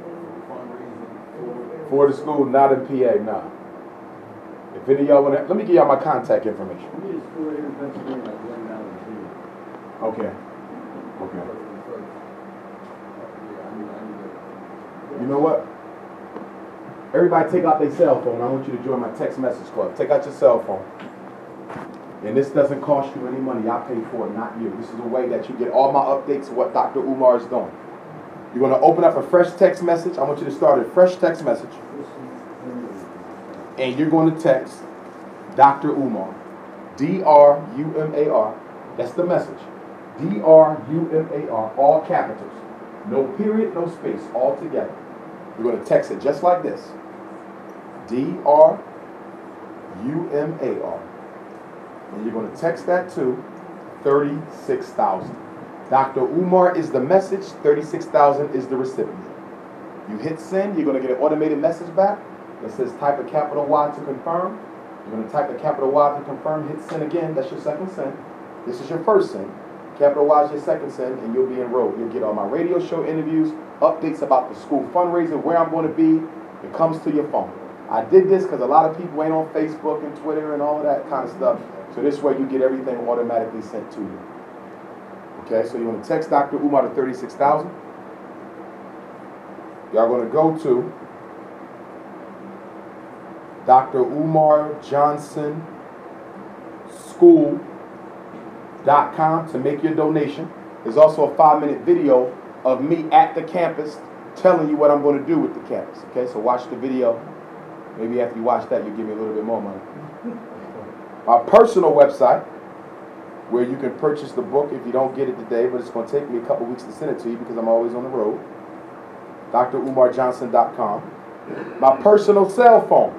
fundraising For the school, not in PA, nah. If any of y'all want to, let me give y'all my contact information. We need a school here in Pennsylvania, like $1 fee. Okay. Okay. You know what? Everybody take out their cell phone. I want you to join my text message club. Take out your cell phone. And this doesn't cost you any money. I pay for it, not you. This is a way that you get all my updates of what Dr. Umar is doing. You're going to open up a fresh text message. I want you to start a fresh text message. And you're going to text Dr. Umar. D-R-U-M-A-R. That's the message. D-R-U-M-A-R. All capitals. No period, no space. All together. You're going to text it just like this. D-R-U-M-A-R. And you're going to text that to 36,000. Dr. Umar is the message. 36,000 is the recipient. You hit send. You're going to get an automated message back that says type a capital Y to confirm. You're going to type a capital Y to confirm. Hit send again. That's your second send. This is your first send. Capital Y is your second send, and you'll be enrolled. You'll get all my radio show interviews, updates about the school fundraiser, where I'm going to be. It comes to your phone. I did this because a lot of people ain't on Facebook and Twitter and all of that kind of stuff. So this way you get everything automatically sent to you. Okay, so you want to text Dr. Umar to 36,000. Y'all going to go to Dr. Umar Johnson School.com to make your donation. There's also a 5-minute video of me at the campus telling you what I'm going to do with the campus. Okay, so watch the video. Maybe after you watch that, you'll give me a little bit more money. My personal website, where you can purchase the book if you don't get it today, but it's going to take me a couple weeks to send it to you because I'm always on the road. DrUmarJohnson.com. My personal cell phone.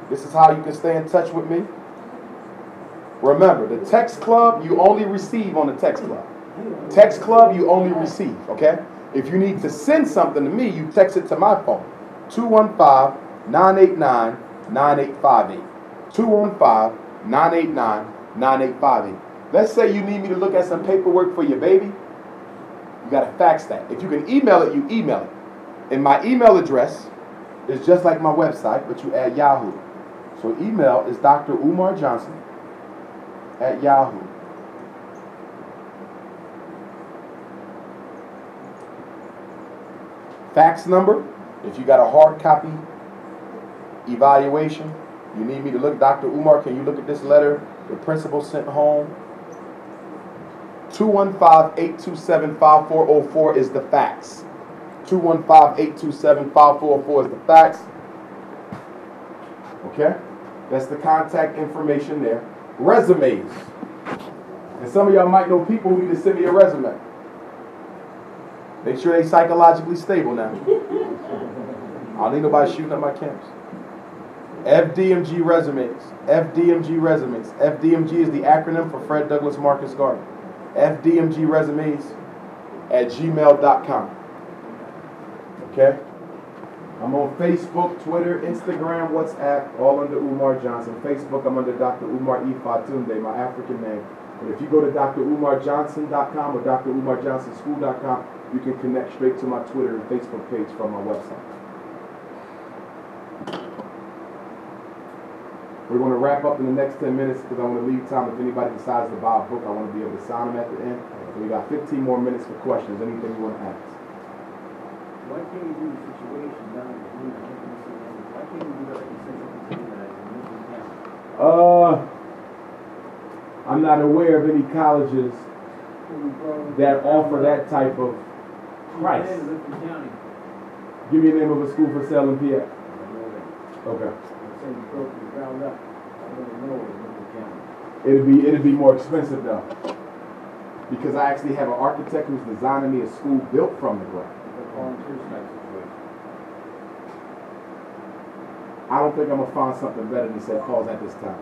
This is how you can stay in touch with me. Remember, the text club, you only receive on the text club. Text club, you only receive, okay? If you need to send something to me, you text it to my phone. 215-989-9858. 215-989-9858. Let's say you need me to look at some paperwork for your baby. You got to fax that. If you can email it, you email it. And my email address is just like my website, but you add Yahoo. So email is Dr. Umar Johnson at Yahoo. Fax number, if you got a hard copy evaluation, you need me to look, Dr. Umar, can you look at this letter the principal sent home? 215-827-5404 is the fax. 215-827-5404 is the fax. Okay? That's the contact information there. Resumes. And some of y'all might know people who need to send me a resume. Make sure they psychologically stable now. I don't need nobody shooting up my camps. FDMG resumes. FDMG resumes. FDMG is the acronym for Fred Douglass Marcus Garden. FDMG resumes at gmail.com. Okay? I'm on Facebook, Twitter, Instagram, WhatsApp, all under Umar Johnson. Facebook, I'm under Dr. Umar E. Fatunde, my African name. But if you go to drumarjohnson.com or drumarjohnsonschool.com, you can connect straight to my Twitter and Facebook page from my website. We're going to wrap up in the next 10 minutes because I want to leave time. If anybody decides to buy a book, I want to be able to sign them at the end. So we got 15 more minutes for questions. Anything you want to ask? Why can't you do the situation down at the Why can't you do that like you said something that in County? I'm not aware of any colleges that offer that type of price. Give me a name of a school for sale in PA. Okay. It'd be more expensive though, because I actually have an architect who's designing me a school built from the ground. I don't think I'm gonna find something better than St. Paul's at this time.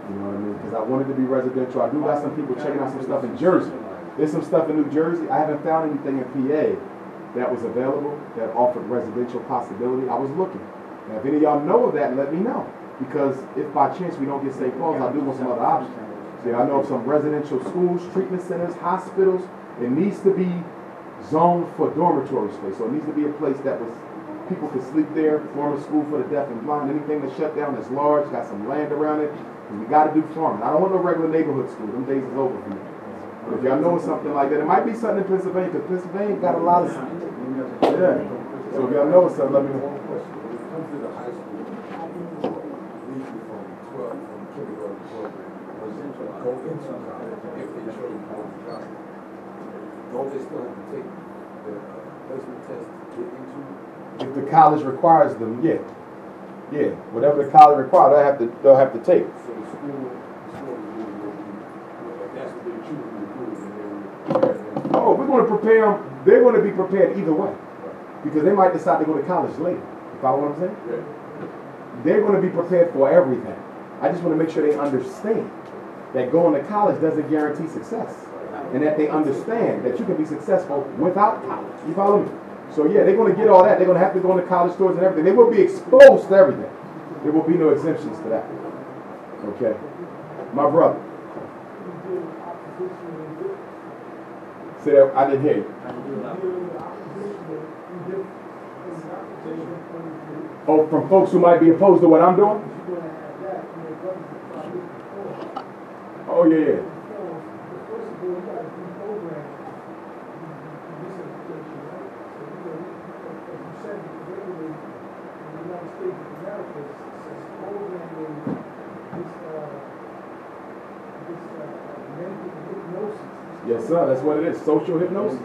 You know what I mean? Because I wanted to be residential. I do got some people checking out some stuff in Jersey. There's some stuff in New Jersey. I haven't found anything in PA that was available that offered residential possibility. I was looking. Now, if any of y'all know of that, let me know. Because if by chance we don't get St. Paul's, I do want some other options. See, I know of some residential schools, treatment centers, hospitals. It needs to be zoned for dormitory space. So it needs to be a place that was people could sleep there, form a school for the deaf and blind. Anything that's shut down that's large, got some land around it. We got to do farming. I don't want no regular neighborhood school. Them days is over for me. But if y'all know something like that, it might be something in Pennsylvania, because Pennsylvania got a lot of... Yeah. So if y'all know something, let me know. If the college requires them, yeah. Yeah, whatever the college requires, they'll have to take. Oh, we're going to prepare them. They're going to be prepared either way, because they might decide to go to college later. You follow what I'm saying? Yeah. They're going to be prepared for everything. I just want to make sure they understand that going to college doesn't guarantee success, and that they understand that you can be successful without college. You follow me? So yeah, they're going to get all that. They're going to have to go into college stores and everything. They will be exposed to everything. There will be no exemptions to that. Okay. My brother. Say that, I didn't hear you. Oh, from folks who might be opposed to what I'm doing? Oh, yeah. Yes, sir. That's what it is. Social hypnosis.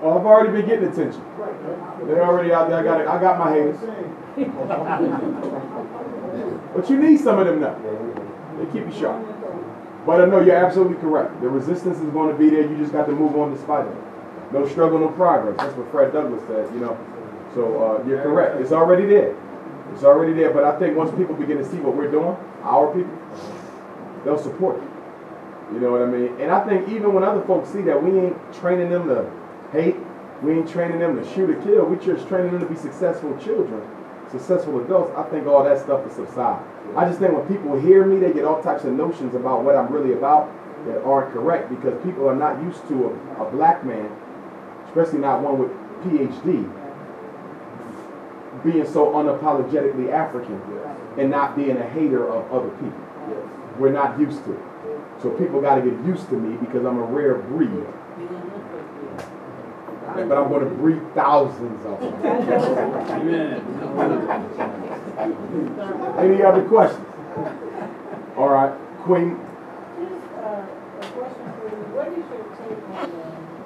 Oh, I've already been getting attention. They're already out there. I got my haters. But you need some of them now. They keep you sharp. But I know you're absolutely correct. The resistance is going to be there. You just got to move on despite it. No struggle, no progress. That's what Fred Douglass said, you know. So you're correct. It's already there. It's already there. But I think once people begin to see what we're doing, our people, they'll support it. You know what I mean? And I think even when other folks see that we ain't training them to hate, we ain't training them to shoot or kill, we just training them to be successful children, successful adults, I think all that stuff will subside. I just think when people hear me, they get all types of notions about what I'm really about that aren't correct, because people are not used to a black man, especially not one with PhD, being so unapologetically African and not being a hater of other people. We're not used to it. So people got to get used to me because I'm a rare breed. but I'm going to breed thousands of them. Any other questions? All right, Queen. Just a question for you. What is your take on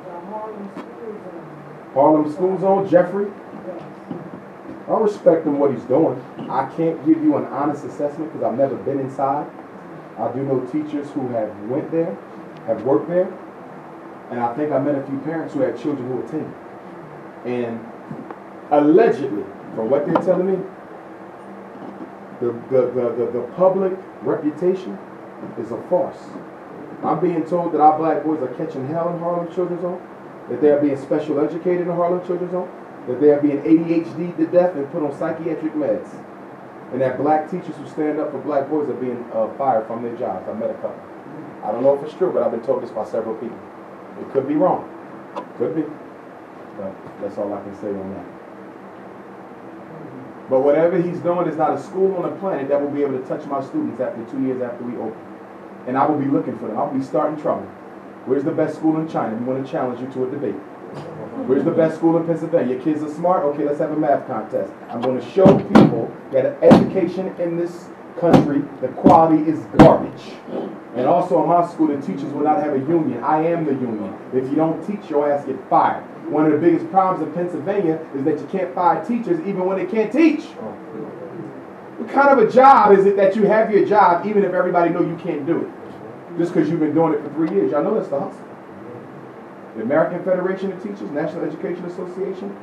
the Harlem school zone? Harlem School Zone, Jeffrey. I respect him what he's doing. I can't give you an honest assessment because I've never been inside. I do know teachers who have went there, have worked there, and I think I met a few parents who had children who attended. And allegedly, from what they're telling me, the public reputation is a farce. I'm being told that our black boys are catching hell in Harlem Children's Home, that they are being special educated in Harlem Children's Home, that they are being ADHD to death and put on psychiatric meds, and that black teachers who stand up for black boys are being fired from their jobs. I met a couple. I don't know if it's true, but I've been told this by several people. It could be wrong. Could be. But that's all I can say on that. But whatever he's doing is not a school on the planet that will be able to touch my students after 2 years after we open. And I will be looking for them. I'll be starting trouble. Where's the best school in China? We want to challenge you to a debate. Where's the best school in Pennsylvania? Your kids are smart? Okay, let's have a math contest. I'm going to show people that education in this country, the quality is garbage. And also in my school, the teachers will not have a union. I am the union. If you don't teach, your ass get fired. One of the biggest problems in Pennsylvania is that you can't fire teachers even when they can't teach. What kind of a job is it that you have your job even if everybody knows you can't do it? Just because you've been doing it for 3 years. Y'all know that's the hustle. The American Federation of Teachers, National Education Association,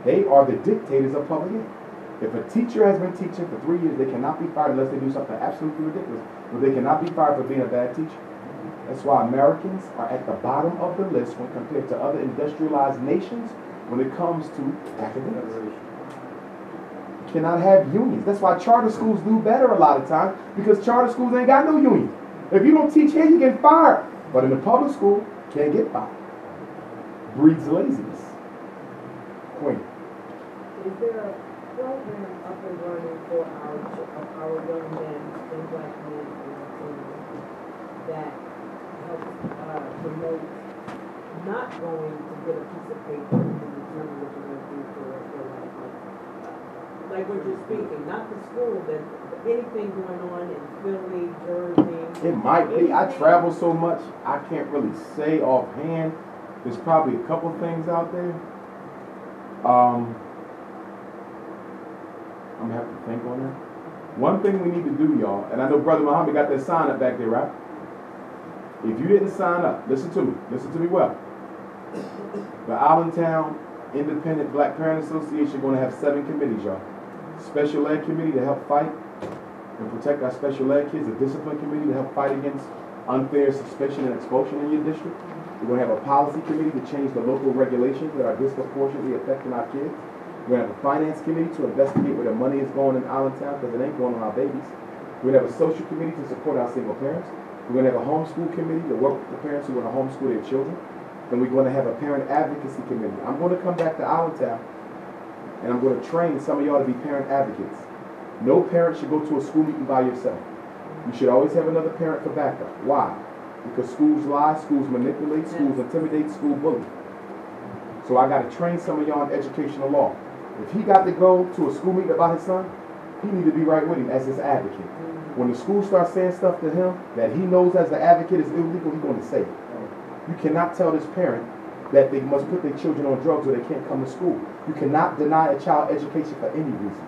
they are the dictators of public ed. If a teacher has been teaching for 3 years, they cannot be fired unless they do something absolutely ridiculous. But they cannot be fired for being a bad teacher. That's why Americans are at the bottom of the list when compared to other industrialized nations when it comes to academics. You cannot have unions. That's why charter schools do better a lot of times, because charter schools ain't got no union. If you don't teach here, you get fired. But in the public school, you can't get fired. Breeds laziness. Queen. Is there a program up and running for our young men and black men that helps promote not going to get a piece of paper and determine what you're going to do for the rest of your life? Like what you're speaking, not the school, but anything going on in Philly, Jersey. It might be. I travel so much, I can't really say offhand. There's probably a couple things out there. I'm gonna have to think on that. One thing we need to do, y'all, and I know Brother Muhammad got that sign up back there, right? If you didn't sign up, listen to me well. The Allentown Independent Black Parent Association going to have 7 committees, y'all. Special Ed Committee to help fight and protect our special ed kids. A Discipline Committee to help fight against unfair suspension and expulsion in your district. We're going to have a Policy Committee to change the local regulations that are disproportionately affecting our kids. We're going to have a Finance Committee to investigate where the money is going in Allentown, because it ain't going on our babies. We're going to have a Social Committee to support our single parents. We're going to have a Homeschool Committee to work with the parents who want to homeschool their children. And we're going to have a Parent Advocacy Committee. I'm going to come back to Allentown, and I'm going to train some of y'all to be parent advocates. No parent should go to a school meeting by yourself. You should always have another parent for backup. Why? Because schools lie, schools manipulate, schools intimidate, schools bully. So I got to train some of y'all in educational law. If he got to go to a school meeting about his son, he need to be right with him as his advocate. When the school starts saying stuff to him that he knows as the advocate is illegal, he's going to say it. You cannot tell this parent that they must put their children on drugs or they can't come to school. You cannot deny a child education for any reason.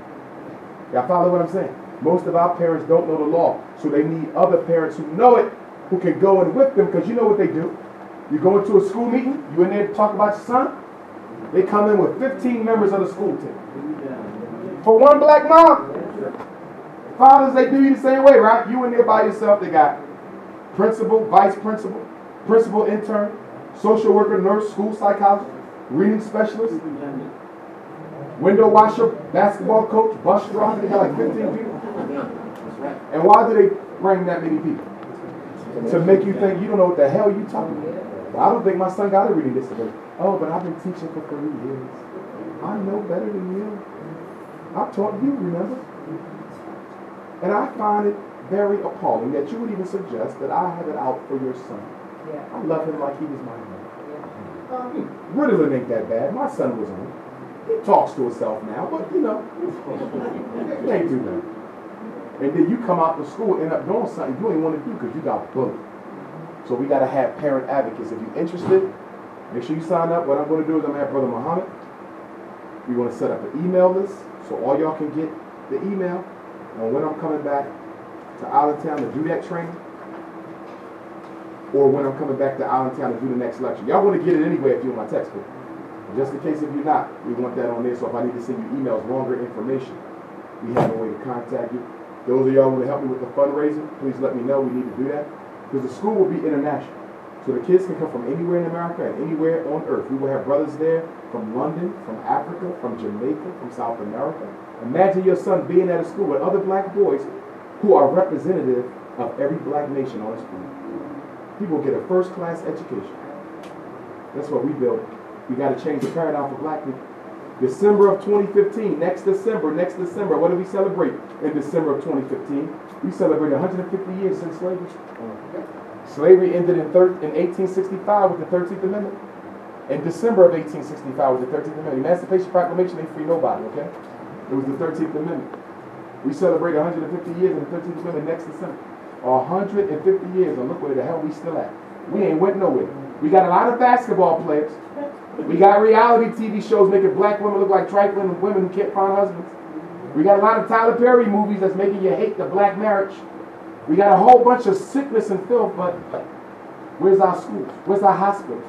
Y'all follow what I'm saying? Most of our parents don't know the law, so they need other parents who know it, who can go in with them, because you know what they do. You go into a school meeting, you in there to talk about your son, they come in with 15 members of the school team. For one black mom. Fathers, they do you the same way, right? You in there by yourself, they got principal, vice principal, principal intern, social worker, nurse, school psychologist, reading specialist, window washer, basketball coach, bus driver. They got like 15 people. And why do they bring that many people? To make you think you don't know what the hell you talking about. Well, I don't think my son got a reading disability. Oh, but I've been teaching for 3 years. I know better than you. I taught you, remember? And I find it very appalling that you would even suggest that I have it out for your son. Yeah. I love him like he was my own. Ritalin ain't that bad. My son was on it. He talks to himself now, but you know, he ain't do that. And then you come out to school and end up doing something you ain't want to do because you got bullied. So we got to have parent advocates. If you're interested, make sure you sign up. What I'm going to do is I'm going to have Brother Mohammed. We're going to set up an email list so all y'all can get the email on when I'm coming back to Allentown to do that training, or when I'm coming back to Allentown to do the next lecture. Y'all want to get it anyway if you're in my textbook. Just in case if you're not, we want that on there. So if I need to send you emails, longer information, we have a way to contact you. Those of y'all who want to help me with the fundraising, please let me know. We need to do that because the school will be international. So the kids can come from anywhere in America and anywhere on earth. We will have brothers there from London, from Africa, from Jamaica, from South America. Imagine your son being at a school with other black boys who are representative of every black nation on the school. People get a first-class education. That's what we built. We got to change the paradigm for black people. December of 2015, next December, what do we celebrate in December of 2015? We celebrate 150 years since slavery. Slavery ended in 1865 with the 13th Amendment. In December of 1865 with the 13th Amendment. Emancipation Proclamation ain't free nobody, okay? It was the 13th Amendment. We celebrate 150 years in the 13th Amendment next December. 150 years, and look where the hell we still at. We ain't went nowhere. We got a lot of basketball players. We got reality TV shows making black women look like trifling women who can't find husbands. We got a lot of Tyler Perry movies that's making you hate the black marriage. We got a whole bunch of sickness and filth, but where's our schools? Where's our hospitals?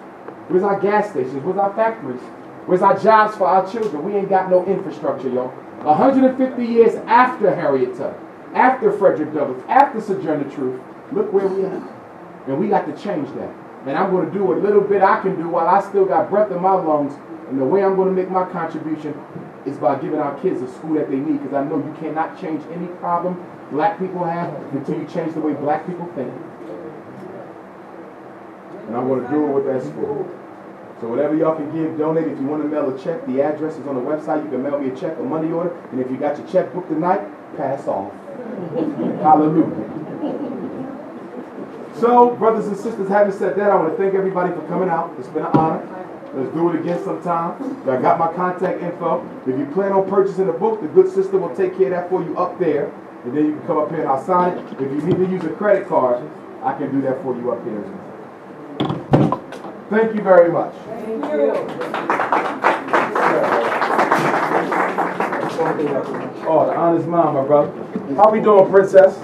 Where's our gas stations? Where's our factories? Where's our jobs for our children? We ain't got no infrastructure, y'all. 150 years after Harriet Tubman, after Frederick Douglass, after Sojourner Truth, look where we are. And we got to change that. And I'm going to do what little bit I can do while I still got breath in my lungs. And the way I'm going to make my contribution is by giving our kids a school that they need. Because I know you cannot change any problem black people have until you change the way black people think. And I'm going to do it with that school. So whatever y'all can give, donate. If you want to mail a check, the address is on the website. You can mail me a check, a money order. And if you got your checkbook tonight, pass off. Hallelujah. So, brothers and sisters, having said that, I want to thank everybody for coming out. It's been an honor. Let's do it again sometime. I got my contact info. If you plan on purchasing the book, the good sister will take care of that for you up there. And then you can come up here and I'll sign it. If you need to use a credit card, I can do that for you up here as well. Thank you very much. Thank you. Oh, the honest mom, my brother. How we doing, princess?